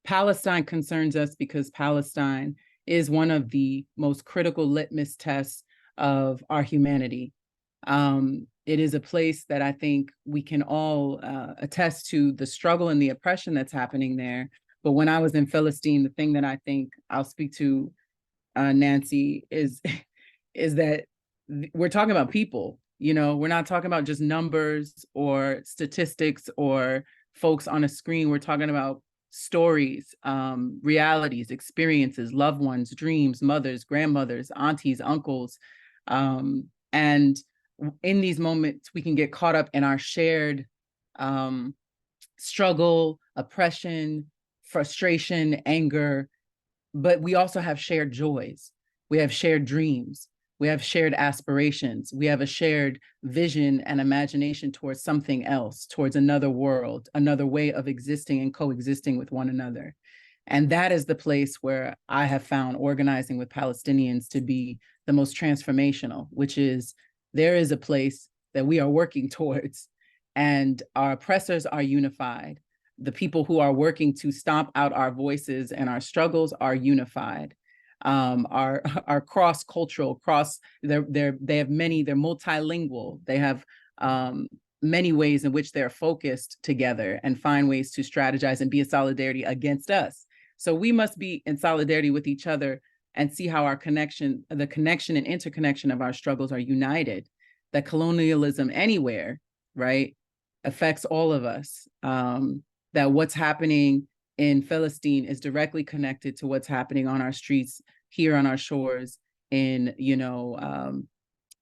Palestine concerns us because Palestine is one of the most critical litmus tests of our humanity. It is a place that I think we can all attest to the struggle and the oppression that's happening there. But when I was in Palestine, the thing that I think I'll speak to, Nancy, is that we're talking about people. You know, we're not talking about just numbers or statistics or folks on a screen. We're talking about stories, realities, experiences, loved ones, dreams, mothers, grandmothers, aunties, uncles. And in these moments, we can get caught up in our shared struggle, oppression, frustration, anger, but we also have shared joys. We have shared dreams. We have shared aspirations. We have a shared vision and imagination towards something else, towards another world, another way of existing and coexisting with one another. And that is the place where I have found organizing with Palestinians to be the most transformational, which is there is a place that we are working towards, and our oppressors are unified. The people who are working to stomp out our voices and our struggles are unified. Are cross-cultural, they're multilingual. They have many ways in which they're focused together and find ways to strategize and be in solidarity against us. So we must be in solidarity with each other and see how the connection and interconnection of our struggles are united. That colonialism anywhere, right, affects all of us. That what's happening in Palestine is directly connected to what's happening on our streets here on our shores in, you know,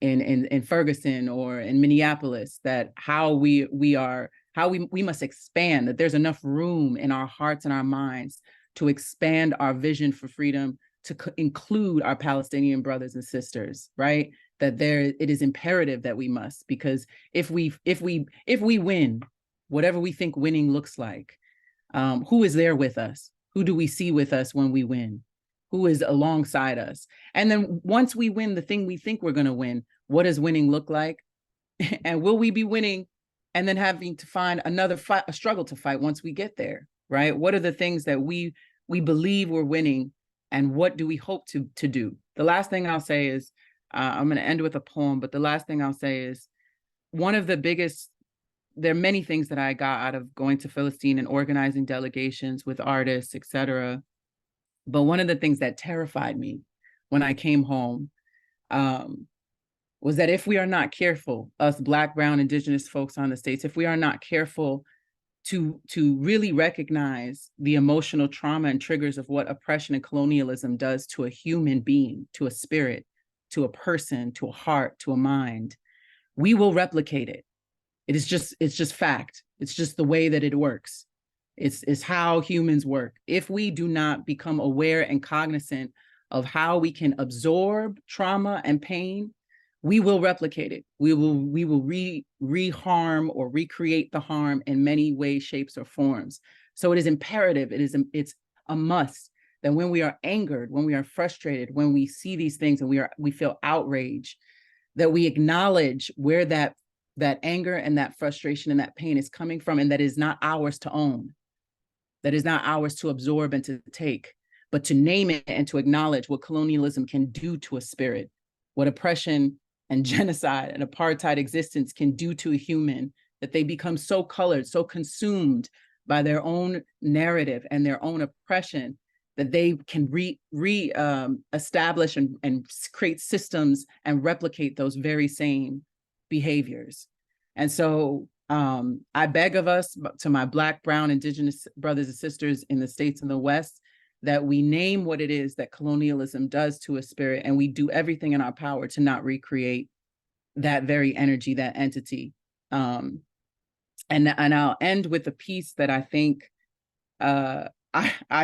in Ferguson or in Minneapolis. That how we must expand, that there's enough room in our hearts and our minds to expand our vision for freedom to include our Palestinian brothers and sisters, right? That it is imperative that we must, because if we win, whatever we think winning looks like, who is there with us? Who do we see with us when we win? Who is alongside us? And then once we win the thing we think we're going to win, what does winning look like? And will we be winning and then having to find another fight, a struggle to fight once we get there, right? What are the things that we believe we're winning, and what do we hope to do? The last thing I'll say is, I'm going to end with a poem, but the last thing I'll say is, one of the biggest, there are many things that I got out of going to Palestine and organizing delegations with artists, et cetera. But one of the things that terrified me when I came home was that if we are not careful, us Black, Brown, Indigenous folks on the States, if we are not careful to really recognize the emotional trauma and triggers of what oppression and colonialism does to a human being, to a spirit, to a person, to a heart, to a mind, we will replicate it. It's just fact. It's just the way that it works. It's how humans work. If we do not become aware and cognizant of how we can absorb trauma and pain, we will replicate it. We will re-harm or recreate the harm in many ways, shapes, or forms. So it is imperative, it's a must that when we are angered, when we are frustrated, when we see these things and we feel outrage, that we acknowledge where that anger and that frustration and that pain is coming from, and that is not ours to own, that is not ours to absorb and to take, but to name it and to acknowledge what colonialism can do to a spirit, what oppression and genocide and apartheid existence can do to a human, that they become so colored, so consumed by their own narrative and their own oppression, that they can establish and create systems and replicate those very same behaviors. And so I beg of us, to my Black, Brown, Indigenous brothers and sisters in the States and the West, that we name what it is that colonialism does to a spirit, and we do everything in our power to not recreate that very energy, that entity. And I'll end with a piece that I think I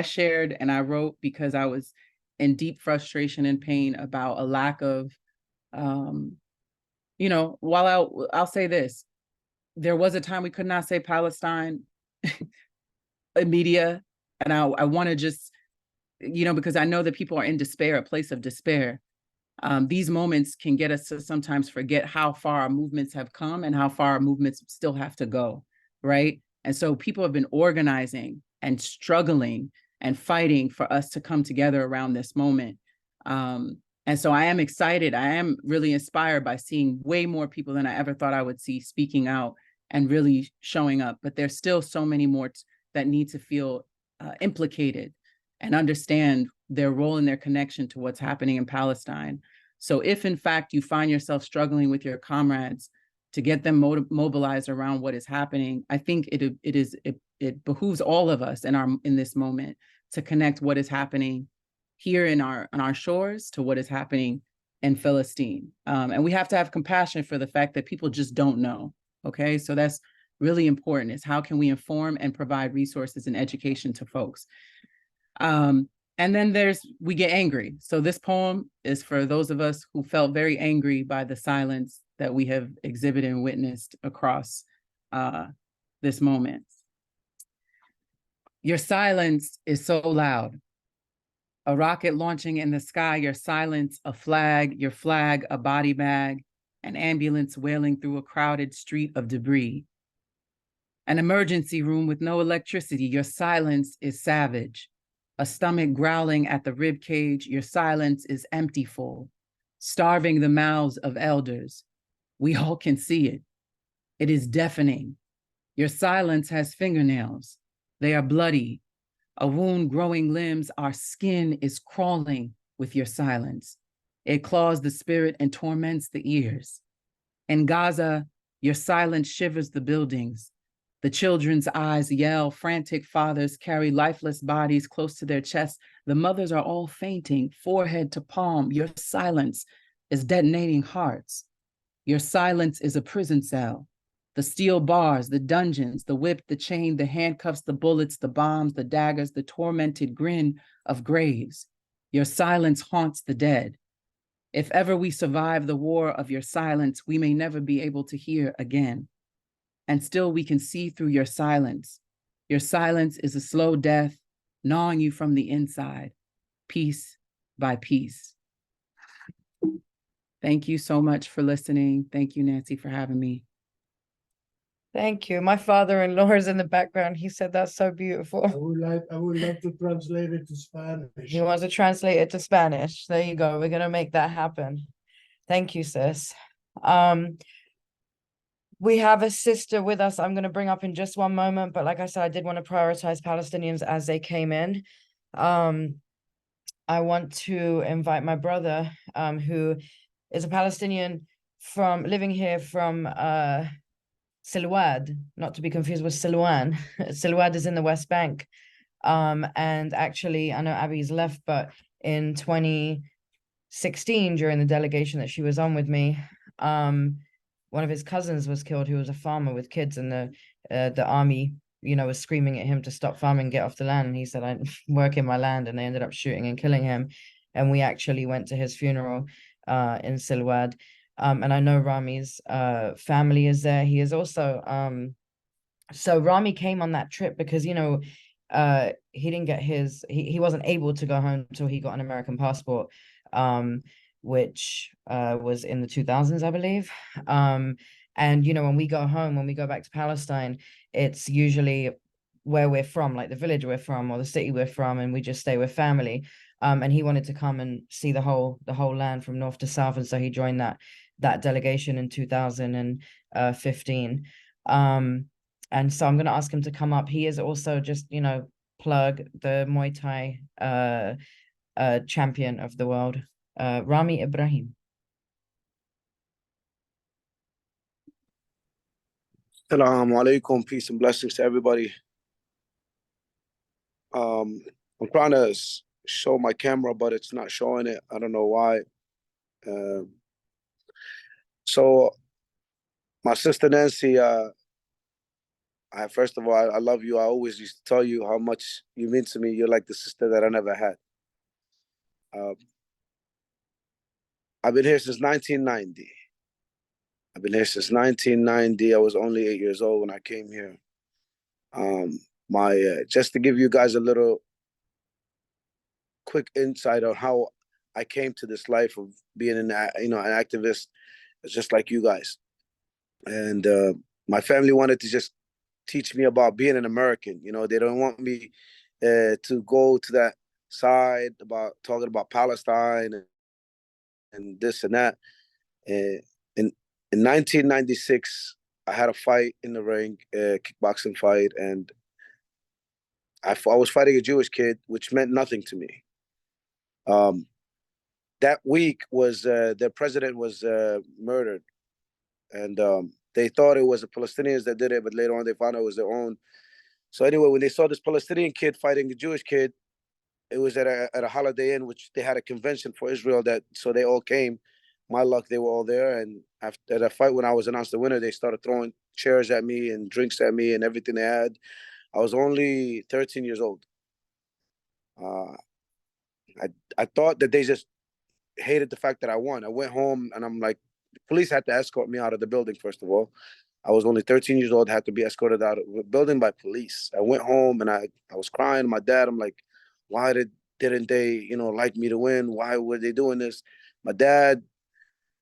shared and I wrote because I was in deep frustration and pain about a lack of, while I'll say this, there was a time we could not say Palestine in media. And I want to just, because I know that people are in despair, a place of despair. These moments can get us to sometimes forget how far our movements have come and how far our movements still have to go, right? And so people have been organizing and struggling and fighting for us to come together around this moment. And so I am excited. I am really inspired by seeing way more people than I ever thought I would see speaking out and really showing up. But there's still so many more that need to feel implicated and understand their role and their connection to what's happening in Palestine. So if in fact you find yourself struggling with your comrades to get them mobilized around what is happening, I think it behooves all of us in this moment to connect what is happening here on our shores to what is happening in Palestine. And we have to have compassion for the fact that people just don't know. Okay, so that's really important, is how can we inform and provide resources and education to folks. And then we get angry. So this poem is for those of us who felt very angry by the silence that we have exhibited and witnessed across this moment. Your silence is so loud. A rocket launching in the sky, your silence, a flag, your flag, a body bag, an ambulance wailing through a crowded street of debris. An emergency room with no electricity, your silence is savage. A stomach growling at the rib cage, your silence is empty-full, starving the mouths of elders. We all can see it. It is deafening. Your silence has fingernails. They are bloody. A wound growing limbs, our skin is crawling with your silence. It claws the spirit and torments the ears. In Gaza, your silence shivers the buildings. The children's eyes yell, frantic fathers carry lifeless bodies close to their chests. The mothers are all fainting, forehead to palm. Your silence is detonating hearts. Your silence is a prison cell. The steel bars, the dungeons, the whip, the chain, the handcuffs, the bullets, the bombs, the daggers, the tormented grin of graves. Your silence haunts the dead. If ever we survive the war of your silence, we may never be able to hear again. And still we can see through your silence. Your silence is a slow death, gnawing you from the inside, piece by piece. Thank you so much for listening. Thank you, Nancy, for having me. Thank you. My father-in-law is in the background. He said that's so beautiful. I would love to translate it to Spanish. He wants to translate it to Spanish. There you go. We're gonna make that happen. Thank you, sis. We have a sister with us I'm going to bring up in just one moment, but like I said, I did want to prioritize Palestinians as they came in. I want to invite my brother, who is a Palestinian living here from Silwad, not to be confused with Silwan. Silwad is in the West Bank. And actually, I know Abby's left, but in 2016, during the delegation that she was on with me, one of his cousins was killed, who was a farmer with kids, and the army, was screaming at him to stop farming, get off the land. And he said, I work in my land, and they ended up shooting and killing him. And we actually went to his funeral in Silwad. And I know Rami's family is there. He is also, so Rami came on that trip because, he didn't get he wasn't able to go home until he got an American passport. Which was in the 2000s, I believe. And, when we go home, when we go back to Palestine, it's usually where we're from, like the village we're from or the city we're from, and we just stay with family. And he wanted to come and see the whole land from north to south. And so he joined that delegation in 2015. And so I'm going to ask him to come up. He is also just, plug the Muay Thai champion of the world. Rami Ibrahim. Assalamu alaikum, peace and blessings to everybody. I'm trying to show my camera, but it's not showing it. I don't know why. So my sister Nancy, first of all, I love you. I always used to tell you how much you mean to me. You're like the sister that I never had. I've been here since 1990. I was only 8 years old when I came here. Just to give you guys a little quick insight on how I came to this life of being an activist, just like you guys. And my family wanted to just teach me about being an American. They don't want me to go to that side about talking about Palestine and this and that. In 1996, I had a fight in the ring, kickboxing fight, and I was fighting a Jewish kid, which meant nothing to me. That week was the president was murdered, and they thought it was the Palestinians that did it, but later on they found out it was their own. So anyway, when they saw this Palestinian kid fighting a Jewish kid, it was at a Holiday Inn, which they had a convention for Israel. So they all came. My luck, they were all there. And after the fight, when I was announced the winner, they started throwing chairs at me and drinks at me and everything they had. I was only 13 years old. I thought that they just hated the fact that I won. I went home and I'm like, the police had to escort me out of the building, first of all. I was only 13 years old, had to be escorted out of the building by police. I went home and I was crying. My dad, I'm like, why didn't they, like me to win? Why were they doing this? My dad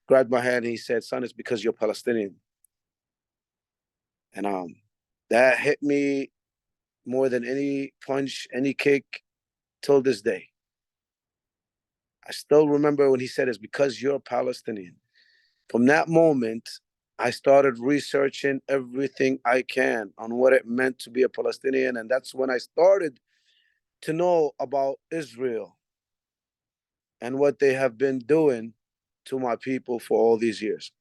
grabbed my hand and he said, son, it's because you're Palestinian. And that hit me more than any punch, any kick till this day. I still remember when he said, it's because you're Palestinian. From that moment, I started researching everything I can on what it meant to be a Palestinian. And that's when I started to know about Israel and what they have been doing to my people for all these years.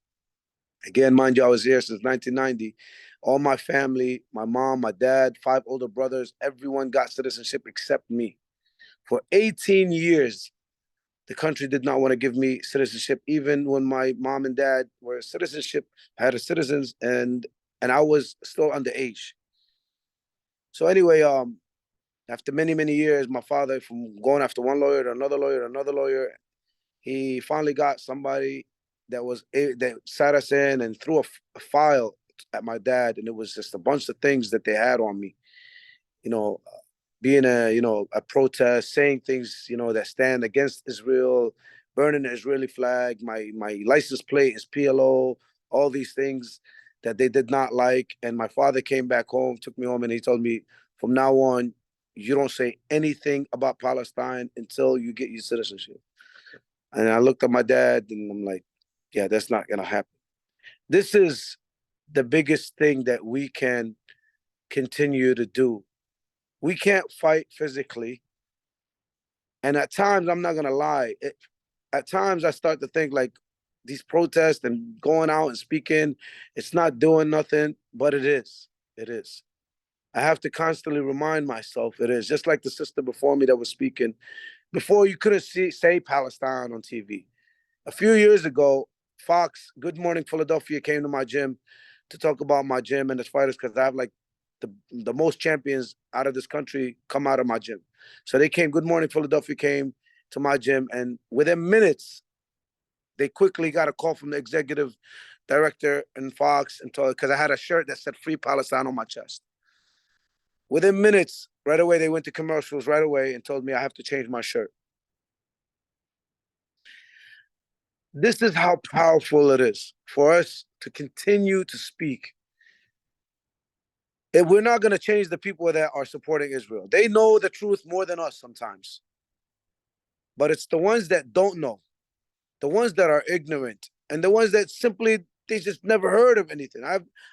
Again, mind you, I was here since 1990. All my family, my mom, my dad, 5 older brothers, everyone got citizenship except me. For 18 years, the country did not want to give me citizenship, even when my mom and dad were had citizens, and I was still underage. So anyway, after many, many years, my father, from going after one lawyer to another lawyer to another lawyer, he finally got somebody that sat us in and threw a file at my dad, and it was just a bunch of things that they had on me. Being a protest, saying things, that stand against Israel, burning the Israeli flag. My license plate is PLO, all these things that they did not like. And my father came back home, took me home, and he told me, from now on, you don't say anything about Palestine until you get your citizenship. And I looked at my dad and I'm like, yeah, that's not going to happen. This is the biggest thing that we can continue to do. We can't fight physically. And at times, I'm not going to lie, at times I start to think like these protests and going out and speaking, it's not doing nothing, but it is. It is. I have to constantly remind myself it is. Just like the sister before me that was speaking. Before, you couldn't say Palestine on TV. A few years ago, Fox, Good Morning Philadelphia, came to my gym to talk about my gym and its fighters, because I have like the most champions out of this country come out of my gym. So they came, Good Morning Philadelphia came to my gym, and within minutes, they quickly got a call from the executive director in Fox and told, because I had a shirt that said Free Palestine on my chest. Within minutes, right away, they went to commercials right away and told me I have to change my shirt. This is how powerful it is for us to continue to speak. We're not going to change the people that are supporting Israel. They know the truth more than us sometimes. But it's the ones that don't know, the ones that are ignorant, and the ones that simply, they just never heard of anything.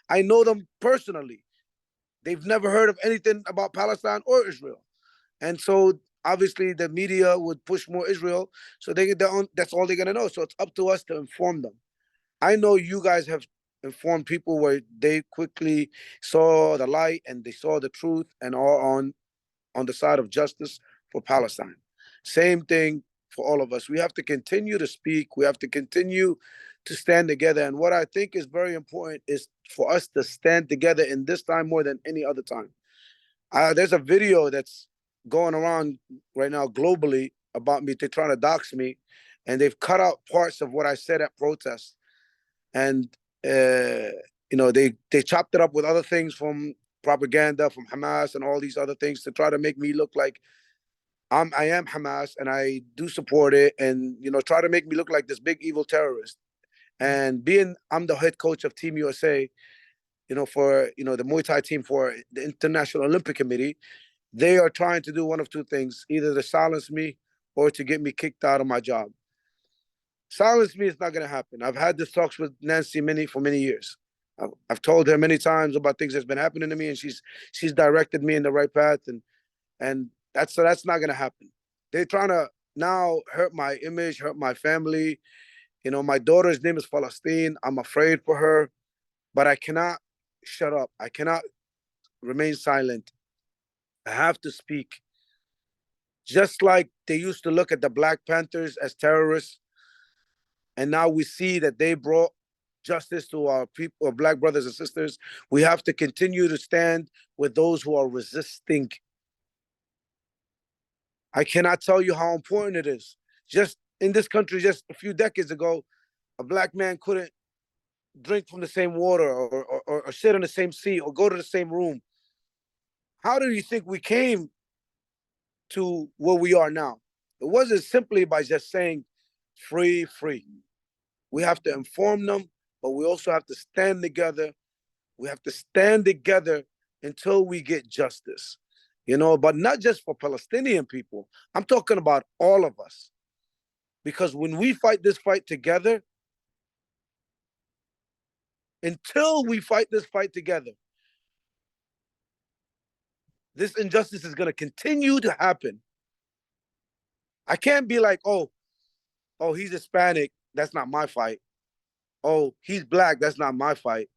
I know them personally. They've never heard of anything about Palestine or Israel. And so obviously the media would push more Israel. So that's all they're going to know. So it's up to us to inform them. I know you guys have informed people where they quickly saw the light and they saw the truth and are on the side of justice for Palestine. Same thing for all of us. We have to continue to speak. We have to continue to stand together. And what I think is very important is for us to stand together in this time more than any other time. There's a video that's going around right now globally about me. They're trying to dox me, and they've cut out parts of what I said at protests. And, they chopped it up with other things from propaganda, from Hamas and all these other things to try to make me look like I am Hamas and I do support it, and, try to make me look like this big evil terrorist. And I'm the head coach of Team USA, for, the Muay Thai team for the International Olympic Committee. They are trying to do one of two things, either to silence me or to get me kicked out of my job. Silence me is not going to happen. I've had this talks with Nancy for many years. I've told her many times about things that's been happening to me, and she's directed me in the right path, and that's not going to happen. They're trying to now hurt my image, hurt my family. You know, my daughter's name is Palestine. I'm afraid for her, but I cannot shut up. I cannot remain silent. I have to speak. Just like they used to look at the Black Panthers as terrorists, and now we see that they brought justice to our people, our Black brothers and sisters. We have to continue to stand with those who are resisting. I cannot tell you how important it is. Just in this country, just a few decades ago, a Black man couldn't drink from the same water or sit in the same seat or go to the same room. How do you think we came to where we are now? It wasn't simply by just saying free, free. We have to inform them, but we also have to stand together. We have to stand together until we get justice, you know, but not just for Palestinian people. I'm talking about all of us. Because when we fight this fight together, until we fight this fight together, this injustice is going to continue to happen. I can't be like, oh, he's Hispanic. That's not my fight. Oh, he's Black. That's not my fight.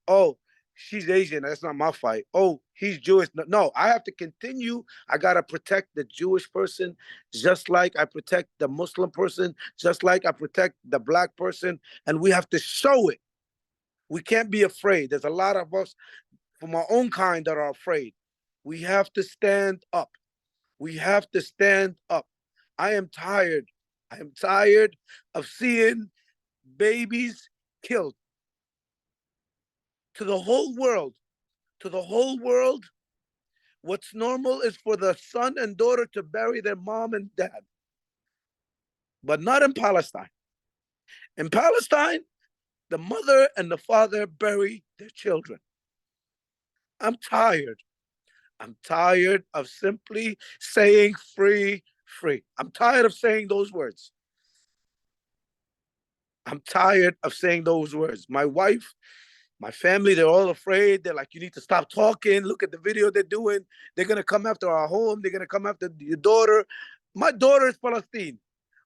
Oh, she's Asian. That's not my fight. Oh, he's Jewish. No, I have to continue. I got to protect the Jewish person just like I protect the Muslim person, just like I protect the Black person. And we have to show it. We can't be afraid. There's a lot of us from our own kind that are afraid. We have to stand up. We have to stand up. I am tired. I am tired of seeing babies killed. To the whole world, what's normal is for the son and daughter to bury their mom and dad. But not in Palestine. In Palestine, the mother and the father bury their children. I'm tired. I'm tired of simply saying free, free. I'm tired of saying those words. I'm tired of saying those words. My wife, my family, they're all afraid. They're like, you need to stop talking. Look at the video they're doing. They're going to come after our home. They're going to come after your daughter. My daughter is Palestine.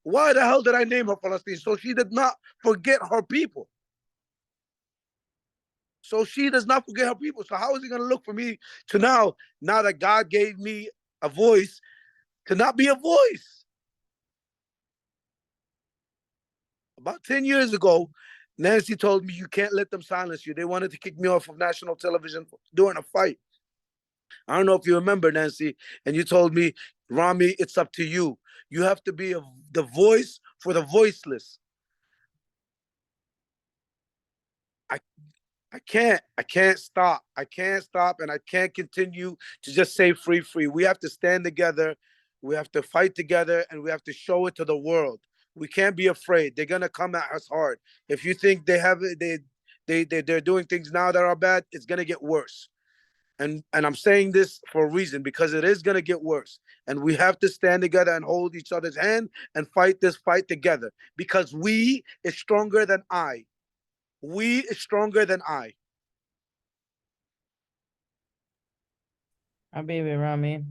Why the hell did I name her Palestine? So she did not forget her people. So she does not forget her people. So how is he going to look for me to now that God gave me a voice, to not be a voice? About 10 years ago, Nancy told me, you can't let them silence you. They wanted to kick me off of national television during a fight. I don't know if you remember, Nancy, and you told me, Rami, it's up to you. You have to be the voice for the voiceless. I can't stop. I can't stop, and I can't continue to just say free, free. We have to stand together. We have to fight together, and we have to show it to the world. We can't be afraid. They're gonna come at us hard. If you think they're doing things now that are bad, it's gonna get worse. And I'm saying this for a reason, because it is gonna get worse. And we have to stand together and hold each other's hand and fight this fight together. Because we is stronger than I. We is stronger than I. Habibi Rami,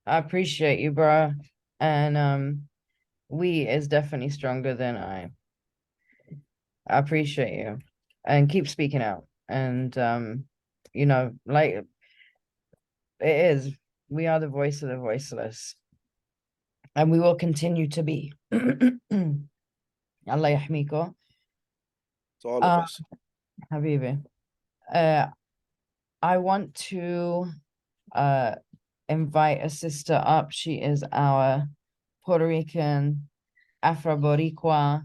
I appreciate you, bro. And we is definitely stronger than I. I appreciate you. And keep speaking out. And you know, like it is, we are the voice of the voiceless. And we will continue to be. Allah yahmiko. To all of us. Habibi. I want to invite a sister up. She is our Puerto Rican Afro-Boricua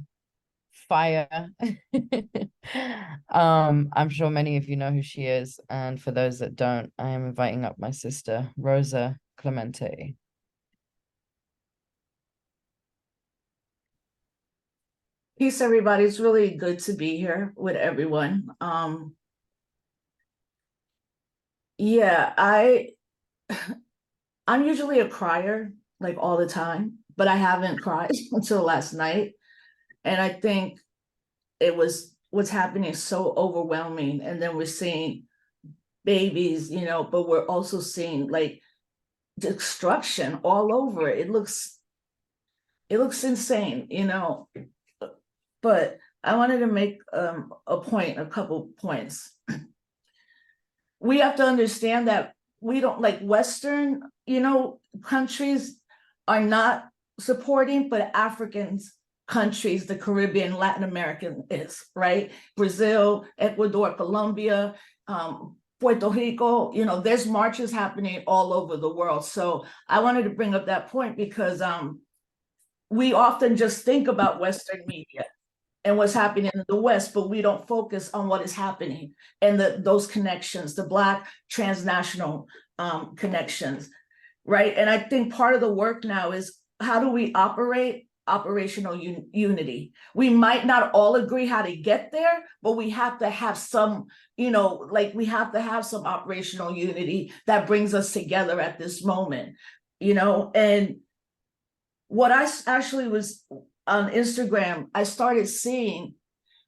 fire. I'm sure many of you know who she is, and for those that don't, I am inviting up my sister, Rosa Clemente. Peace, everybody. It's really good to be here with everyone. Yeah, I'm usually a crier, like all the time, but I haven't cried until last night. And I think what's happening is so overwhelming. And then we're seeing babies, but we're also seeing like destruction all over. It looks insane, But I wanted to make a couple points. We have to understand that we don't like Western, countries are not supporting, but Africans countries, the Caribbean, Latin American is, right? Brazil, Ecuador, Colombia, Puerto Rico, there's marches happening all over the world. So I wanted to bring up that point because we often just think about Western media and what's happening in the West, but we don't focus on what is happening and those connections, the Black transnational connections, right? And I think part of the work now is how do we operate operational unity? We might not all agree how to get there, but we have to have some, we have to have some operational unity that brings us together at this moment, and what I actually was on Instagram, I started seeing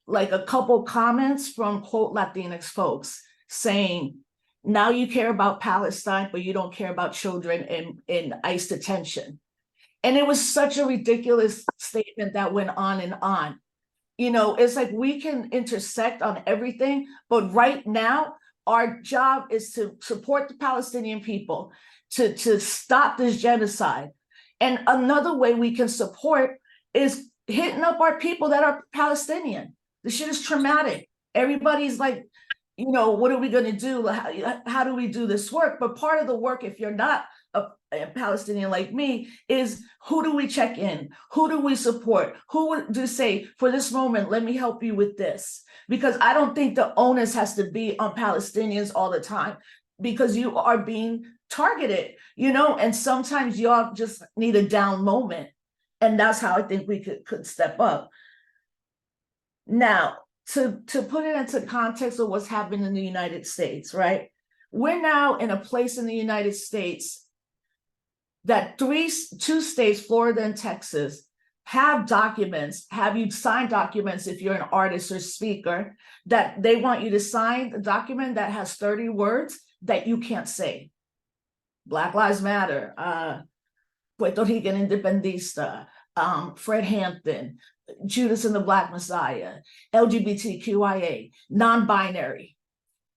like a couple comments from quote Latinx folks saying, now you care about Palestine, but you don't care about children in ICE detention. And it was such a ridiculous statement that went on and on. It's like we can intersect on everything, but right now, our job is to support the Palestinian people, to stop this genocide. And another way we can support is hitting up our people that are Palestinian. This shit is traumatic. Everybody's like, what are we going to do? How do we do this work? But part of the work, if you're not a Palestinian like me, is who do we check in? Who do we support? Who do say, for this moment, let me help you with this? Because I don't think the onus has to be on Palestinians all the time, because you are being targeted, and sometimes y'all just need a down moment. And that's how I think we could step up. Now, to put it into context of what's happening in the United States, right? We're now in a place in the United States that two states, Florida and Texas, have documents, have you sign documents if you're an artist or speaker, that they want you to sign a document that has 30 words that you can't say. Black Lives Matter, Puerto Rican Independista, Fred Hampton, Judas and the Black Messiah, LGBTQIA, non-binary.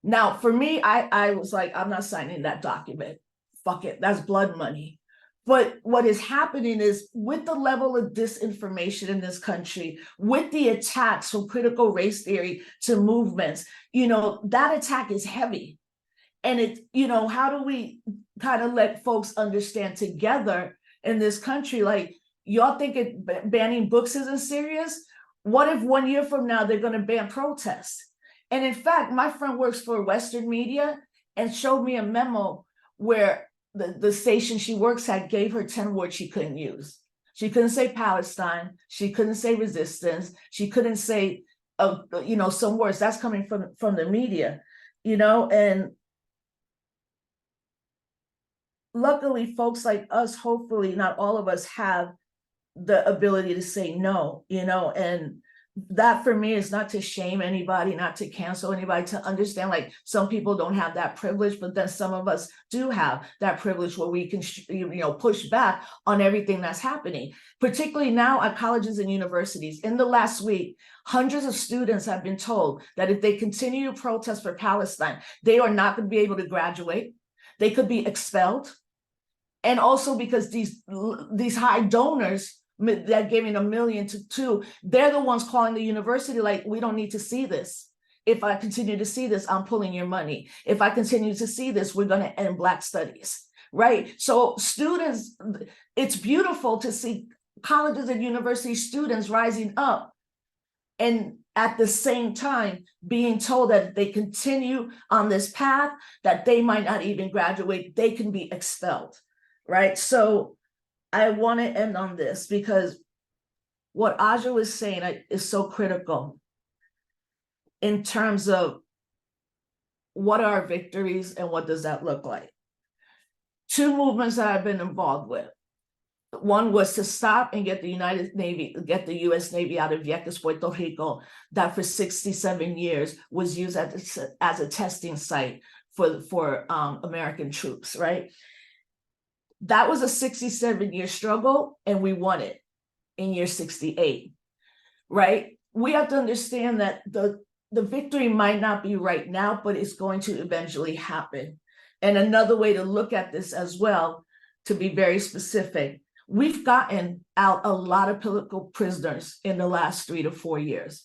Now, for me, I was like, I'm not signing that document. Fuck it, that's blood money. But what is happening is with the level of disinformation in this country, with the attacks from critical race theory to movements, that attack is heavy. And it, how do we kind of let folks understand together in this country, like, y'all think banning books isn't serious? What if 1 year from now they're going to ban protests? And in fact, my friend works for Western media and showed me a memo where the station she works at gave her 10 words she couldn't use. She couldn't say Palestine. She couldn't say resistance. She couldn't say, some words. That's coming from the media, and luckily, folks like us, hopefully not all of us, have the ability to say no, and that for me is not to shame anybody, not to cancel anybody, to understand like some people don't have that privilege, but then some of us do have that privilege where we can, push back on everything that's happening, particularly now at colleges and universities. In the last week, hundreds of students have been told that if they continue to protest for Palestine, they are not going to be able to graduate. They could be expelled. And also because these high donors that giving $1 million to 2, they're the ones calling the university like, we don't need to see this. If I continue to see this, I'm pulling your money. If I continue to see this, we're going to end Black studies, right? So students, it's beautiful to see colleges and university students rising up and at the same time being told that if they continue on this path, that they might not even graduate, they can be expelled, right? So I want to end on this because what Aja was saying is so critical in terms of what are our victories and what does that look like? two movements that I've been involved with. One was to stop and get the U.S. Navy out of Vieques, Puerto Rico, that for 67 years was used as a testing site for American troops, right? That was a 67-year struggle, and we won it in year 68, right? We have to understand that the victory might not be right now, but it's going to eventually happen. And another way to look at this as well, to be very specific, we've gotten out a lot of political prisoners in the last 3 to 4 years,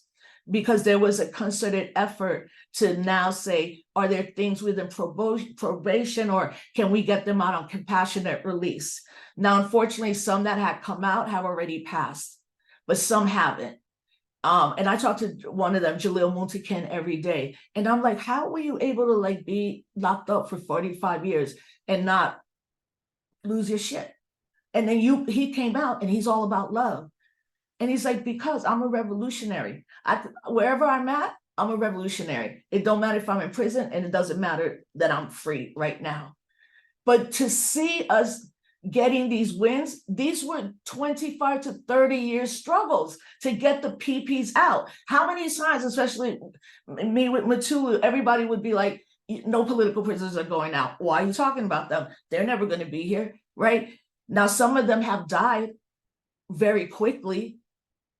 because there was a concerted effort to now say, are there things within probation, or can we get them out on compassionate release? Now, unfortunately, some that had come out have already passed, but some haven't. And I talk to one of them, Jalil Muntakin, every day. And I'm like, how were you able to like be locked up for 45 years and not lose your shit? And then he came out and he's all about love. And he's like, because I'm a revolutionary. Wherever I'm at, I'm a revolutionary. It don't matter if I'm in prison, and it doesn't matter that I'm free right now. But to see us getting these wins, these were 25 to 30 year struggles to get the PPs out. How many times, especially me with Matulu, everybody would be like, no political prisoners are going out. Why are you talking about them? They're never going to be here, right? Now, some of them have died very quickly,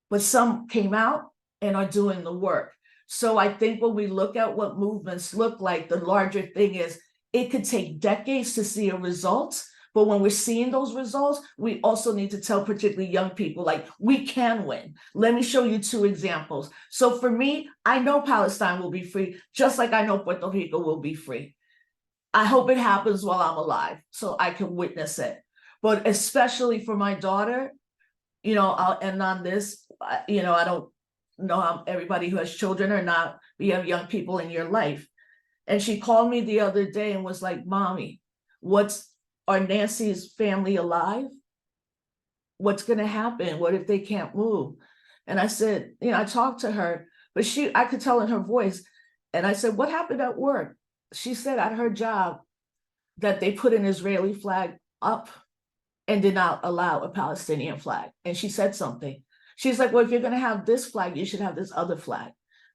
but some came out and are doing the work. So I think when we look at what movements look like, the larger thing is it could take decades to see a result. But when we're seeing those results, we also need to tell particularly young people, like, we can win. Let me show you 2 examples. So for me, I know Palestine will be free, just like I know Puerto Rico will be free. I hope it happens while I'm alive so I can witness it. But especially for my daughter, you know, I'll end on this. You know, I don't know how everybody who has children or not, but you have young people in your life. And she called me the other day and was like, Mommy, are Nancy's family alive? What's going to happen? What if they can't move? And I said, you know, I talked to her, but I could tell in her voice. And I said, what happened at work? She said at her job that they put an Israeli flag up and did not allow a Palestinian flag. And she said something. She's like, well, if you're going to have this flag, you should have this other flag,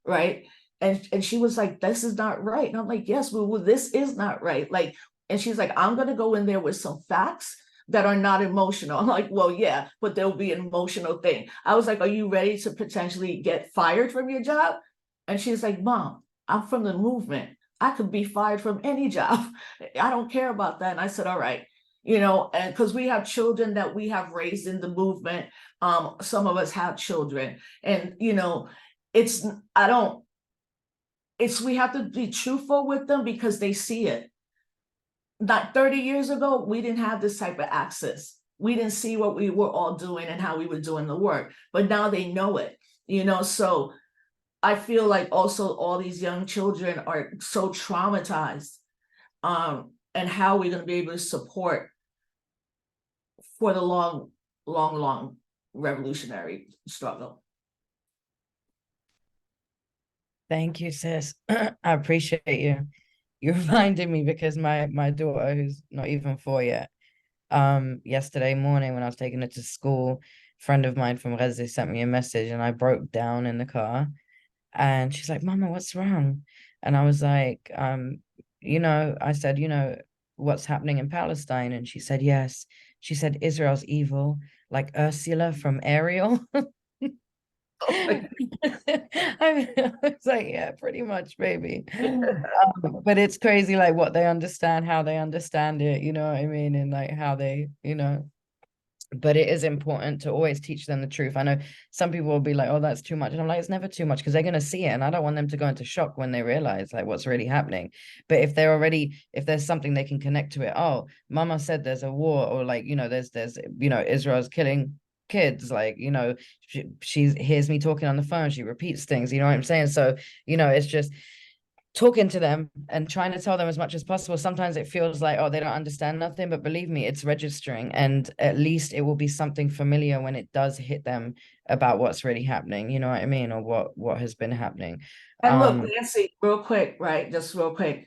right? And she was like, this is not right. And I'm like, yes, well, this is not right. Like, and she's like, I'm going to go in there with some facts that are not emotional. I'm like, well, yeah, but there'll be an emotional thing. I was like, are you ready to potentially get fired from your job? And she's like, Mom, I'm from the movement. I could be fired from any job. I don't care about that. And I said, all right. You know, and because we have children that we have raised in the movement. Some of us have children, and, you know, we have to be truthful with them because they see it. Not 30 years ago, we didn't have this type of access. We didn't see what we were all doing and how we were doing the work, but now they know it, you know. So I feel like also all these young children are so traumatized, and how we're going to be able to support for the long revolutionary struggle. Thank you, sis. I appreciate you. You reminded me, because my daughter, who's not even 4 yet, yesterday morning when I was taking her to school, a friend of mine from Gaza sent me a message, and I broke down in the car, and she's like, Mama, what's wrong? And I was like, you know, I said, you know, what's happening in Palestine? And she said, yes. She said, Israel's evil, like Ursula from Ariel. I was like, yeah, pretty much, baby. But it's crazy, like what they understand, how they understand it, you know what I mean? And like how they, you know, but it is important to always teach them the truth. I know some people will be like, oh, that's too much. And I'm like, it's never too much, because they're going to see it. And I don't want them to go into shock when they realize like what's really happening. But if there's something they can connect to it, oh, Mama said there's a war, or like, you know, there's, you know, Israel's killing kids, like, you know, she hears me talking on the phone, she repeats things, you know what I'm saying? So, you know, it's just talking to them and trying to tell them as much as possible. Sometimes it feels like, oh, they don't understand nothing, but believe me, it's registering, and at least it will be something familiar when it does hit them about what's really happening, you know what I mean, or what has been happening. And look, Nancy, real quick, right, just real quick,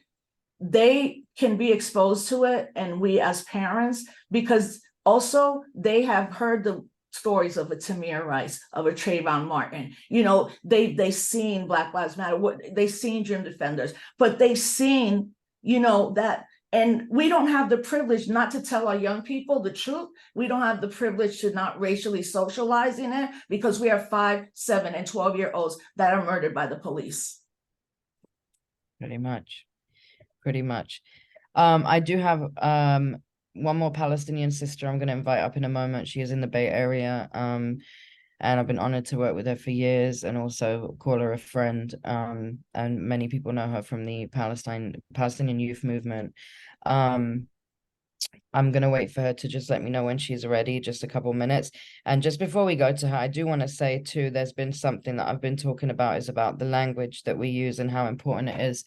they can be exposed to it, and we as parents, because also they have heard the stories of a Tamir Rice, of a Trayvon Martin. You know, they've seen Black Lives Matter, they've seen Dream Defenders, but they've seen, you know, that. And we don't have the privilege not to tell our young people the truth. We don't have the privilege to not racially socialize in it, because we have 5, 7, and 12-year-olds that are murdered by the police. Pretty much. I do have one more Palestinian sister I'm going to invite up in a moment. She is in the Bay Area, and I've been honored to work with her for years, and also call her a friend. And many people know her from the Palestinian youth movement. I'm going to wait for her to just let me know when she's ready, just a couple minutes. And just before we go to her, I do want to say too, there's been something that I've been talking about, is about the language that we use and how important it is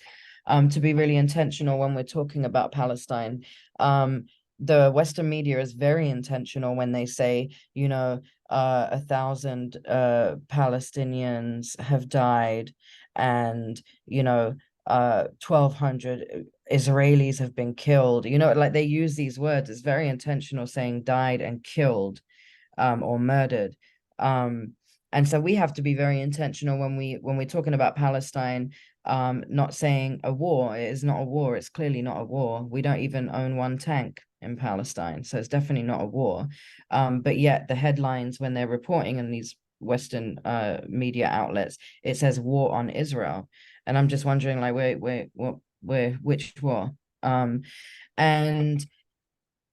to be really intentional when we're talking about Palestine. The Western media is very intentional when they say, you know, 1,000 Palestinians have died, and, you know, 1,200 Israelis have been killed. You know, like they use these words. It's very intentional, saying died and killed, or murdered. And so we have to be very intentional when we're talking about Palestine, not saying a war. It is not a war. It's clearly not a war. We don't even own one tank in Palestine, so it's definitely not a war. But yet the headlines, when they're reporting in these Western media outlets, it says war on Israel, and I'm just wondering, like, which war? And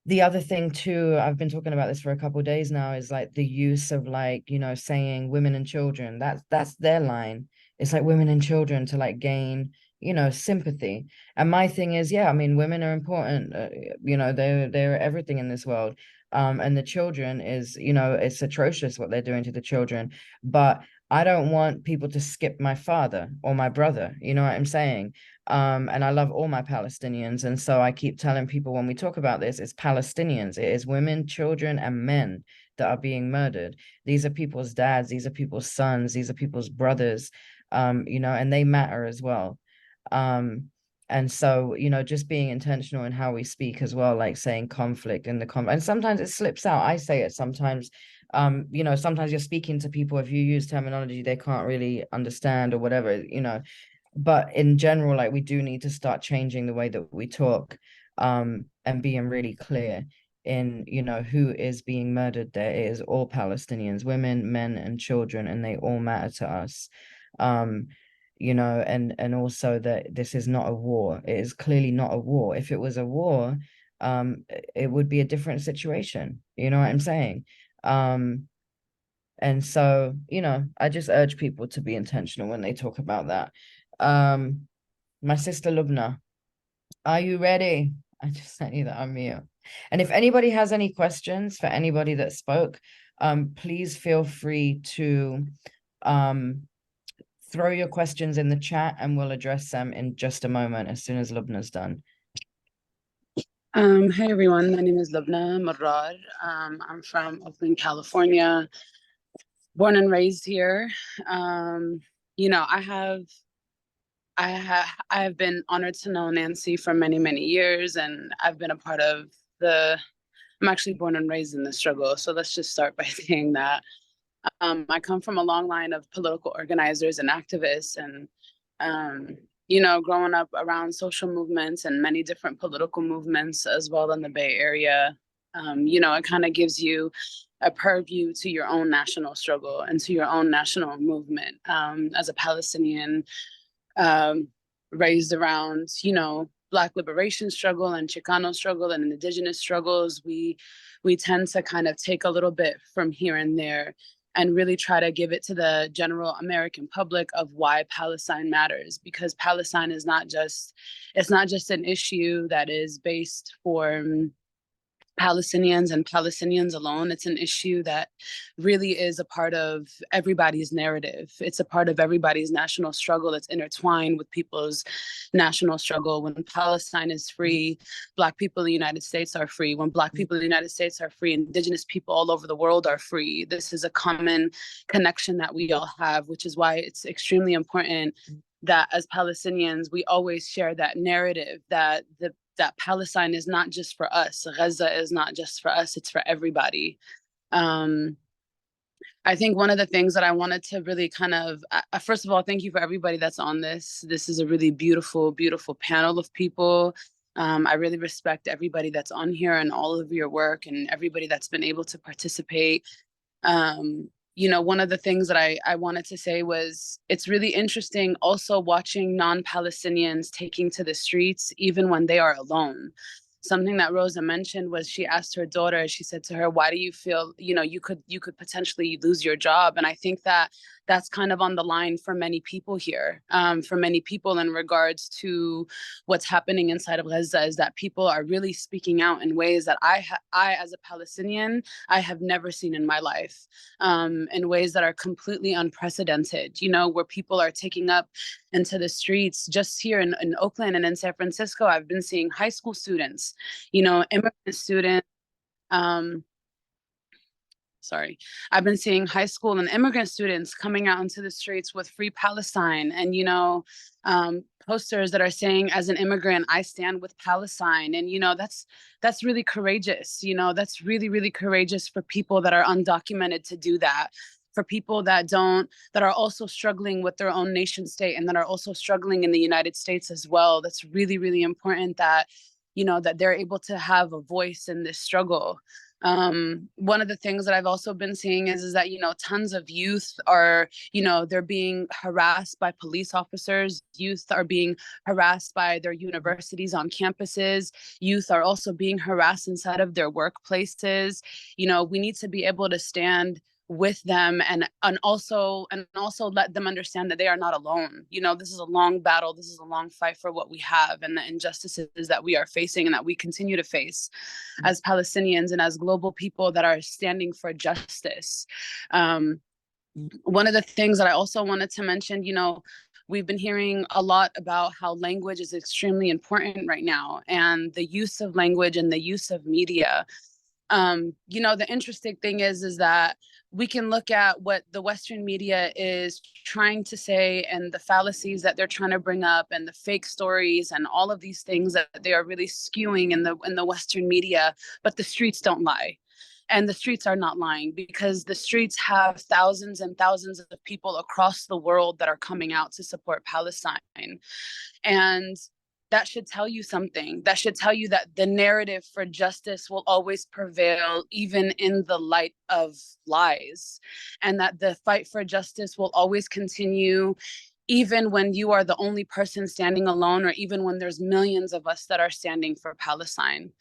the other thing too, I've been talking about this for a couple of days now, is like the use of, like, you know, saying women and children. That's their line. It's like women and children to like gain, you know, sympathy. And my thing is, yeah, I mean, women are important. You know, they're everything in this world. And the children is, you know, it's atrocious what they're doing to the children. But I don't want people to skip my father or my brother. You know what I'm saying? And I love all my Palestinians. And so I keep telling people, when we talk about this, it's Palestinians. It is women, children, and men that are being murdered. These are people's dads. These are people's sons. These are people's brothers, you know, and they matter as well. And so, you know, just being intentional in how we speak as well, like saying conflict in the and sometimes it slips out. I say it sometimes. You know, sometimes you're speaking to people, if you use terminology they can't really understand or whatever, you know. But in general, like, we do need to start changing the way that we talk, and being really clear in, you know, who is being murdered. There is all Palestinians, women, men, and children, and they all matter to us. You know, and also that this is not a war. It is clearly not a war. If it was a war, it would be a different situation. You know what I'm saying? And so, you know, I just urge people to be intentional when they talk about that. My sister Lubna, are you ready? I just sent you that unmute. And if anybody has any questions for anybody that spoke, please feel free to throw your questions in the chat, and we'll address them in just a moment as soon as Lubna's done. Hey everyone, my name is Lubna Marrad. I'm from Oakland, California, born and raised here. You know, I have been honored to know Nancy for many, many years, and I've been a part of I'm actually born and raised in the struggle. So let's just start by saying that. I come from a long line of political organizers and activists, and you know, growing up around social movements and many different political movements as well in the Bay Area, you know, it kind of gives you a purview to your own national struggle and to your own national movement. As a Palestinian, raised around, you know, Black liberation struggle and Chicano struggle and indigenous struggles, we tend to kind of take a little bit from here and there and really try to give it to the general American public of why Palestine matters, because Palestine is it's not just an issue that is based for Palestinians and Palestinians alone. It's an issue that really is a part of everybody's narrative. It's a part of everybody's national struggle. It's intertwined with people's national struggle. When Palestine is free, Black people in the United States are free. When Black people in the United States are free, Indigenous people all over the world are free. This is a common connection that we all have, which is why it's extremely important that as Palestinians, we always share that narrative that that Palestine is not just for us. Gaza is not just for us, it's for everybody. I think one of the things that I wanted to really kind of, first of all, thank you for everybody that's on this. This is a really beautiful, beautiful panel of people. I really respect everybody that's on here and all of your work and everybody that's been able to participate. You know, one of the things that I wanted to say was it's really interesting also watching non-Palestinians taking to the streets, even when they are alone. Something that Rosa mentioned was she asked her daughter, she said to her, why do you feel, you know, you could potentially lose your job? And I think that that's kind of on the line for many people here, for many people in regards to what's happening inside of Gaza, is that people are really speaking out in ways that I as a Palestinian, I have never seen in my life, in ways that are completely unprecedented, you know, where people are taking up into the streets. Just here in Oakland and in San Francisco, I've been seeing high school students, you know, immigrant students, I've been seeing high school and immigrant students coming out into the streets with Free Palestine and, you know, posters that are saying, as an immigrant, I stand with Palestine. And, you know, that's really courageous. You know, that's really, really courageous for people that are undocumented to do that. For people that are also struggling with their own nation state and that are also struggling in the United States as well. That's really, really important that, you know, that they're able to have a voice in this struggle. One of the things that I've also been seeing is that, you know, tons of youth are, you know, they're being harassed by police officers. Youth are being harassed by their universities on campuses. Youth are also being harassed inside of their workplaces. You know, we need to be able to stand with them and also let them understand that they are not alone. You know, this is a long battle. This is a long fight for what we have and the injustices that we are facing and that we continue to face as Palestinians and as global people that are standing for justice. One of the things that I also wanted to mention, you know, we've been hearing a lot about how language is extremely important right now and the use of language and the use of media. You know, the interesting thing is that we can look at what the Western media is trying to say and the fallacies that they're trying to bring up and the fake stories and all of these things that they are really skewing in the Western media, but the streets don't lie. And the streets are not lying because the streets have thousands and thousands of people across the world that are coming out to support Palestine. And that should tell you something. That should tell you that the narrative for justice will always prevail, even in the light of lies, and that the fight for justice will always continue, even when you are the only person standing alone, or even when there's millions of us that are standing for Palestine.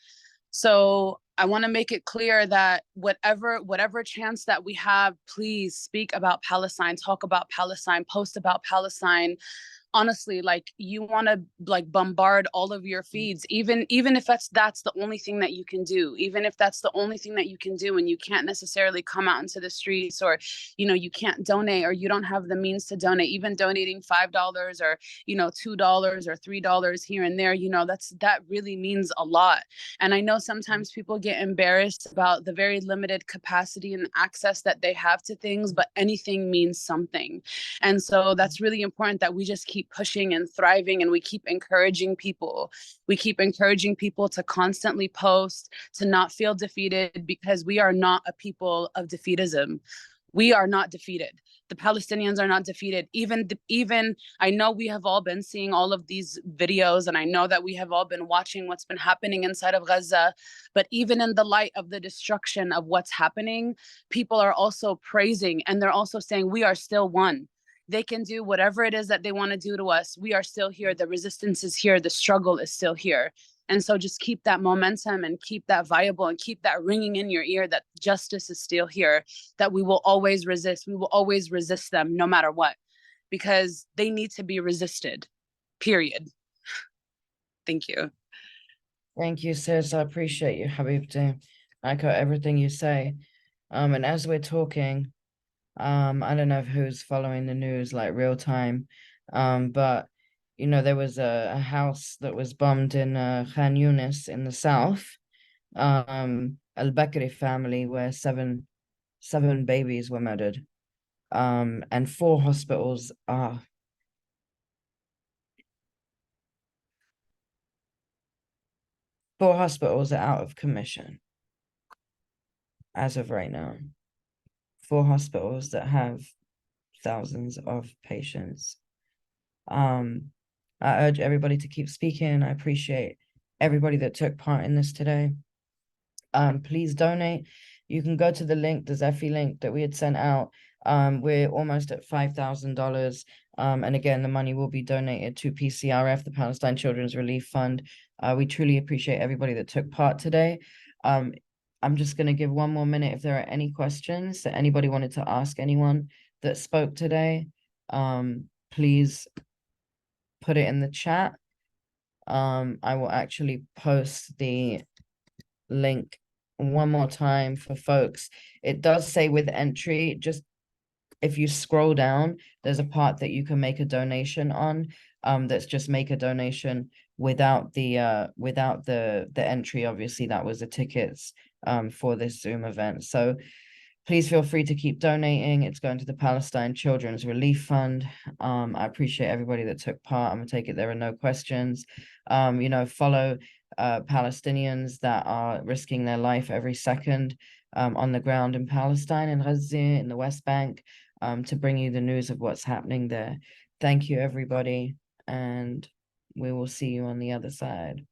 So I want to make it clear that whatever chance that we have, please speak about Palestine, talk about Palestine, post about Palestine. Honestly, like, you want to like bombard all of your feeds, even if that's the only thing that you can do, even if that's the only thing that you can do and you can't necessarily come out into the streets, or, you know, you can't donate or you don't have the means to donate. Even donating $5 or, you know, $2 or $3 here and there, you know, that really means a lot. And I know sometimes people get embarrassed about the very limited capacity and access that they have to things, but anything means something. And so that's really important that we just keep pushing and thriving, and we keep encouraging people. We keep encouraging people to constantly post, to not feel defeated, because we are not a people of defeatism. We are not defeated. The Palestinians are not defeated. Even I know we have all been seeing all of these videos, and I know that we have all been watching what's been happening inside of Gaza, but even in the light of the destruction of what's happening, people are also praising, and they're also saying we are still one. They can do whatever it is that they want to do to us. We are still here. The resistance is here. The struggle is still here. And so just keep that momentum and keep that viable and keep that ringing in your ear that justice is still here, that we will always resist. We will always resist them no matter what, because they need to be resisted, period. Thank you. Thank you, sis. I appreciate you, Habibti. I echo everything you say. And as we're talking, I don't know who's following the news like real time, but you know, there was a house that was bombed in Khan Yunis in the south, Al-Bakri family, where seven babies were murdered, and 4 hospitals are 4 hospitals are out of commission as of right now. 4 hospitals that have thousands of patients. I urge everybody to keep speaking. I appreciate everybody that took part in this today. Please donate. You can go to the link, the Zephy link that we had sent out. We're almost at $5,000. And again, the money will be donated to PCRF, the Palestine Children's Relief Fund. We truly appreciate everybody that took part today. I'm just going to give one more minute if there are any questions that anybody wanted to ask anyone that spoke today. Please put it in the chat. I will actually post the link one more time for folks. It does say with entry, just if you scroll down, there's a part that you can make a donation on. That's just make a donation without the entry. Obviously, that was the tickets for this Zoom event. So please feel free to keep donating. It's going to the Palestine Children's Relief Fund. I appreciate everybody that took part. I'm gonna take it there are no questions. Follow Palestinians that are risking their life every second on the ground in Palestine, in Gaza, in the West Bank, to bring you the news of what's happening there. Thank you, everybody, and we will see you on the other side.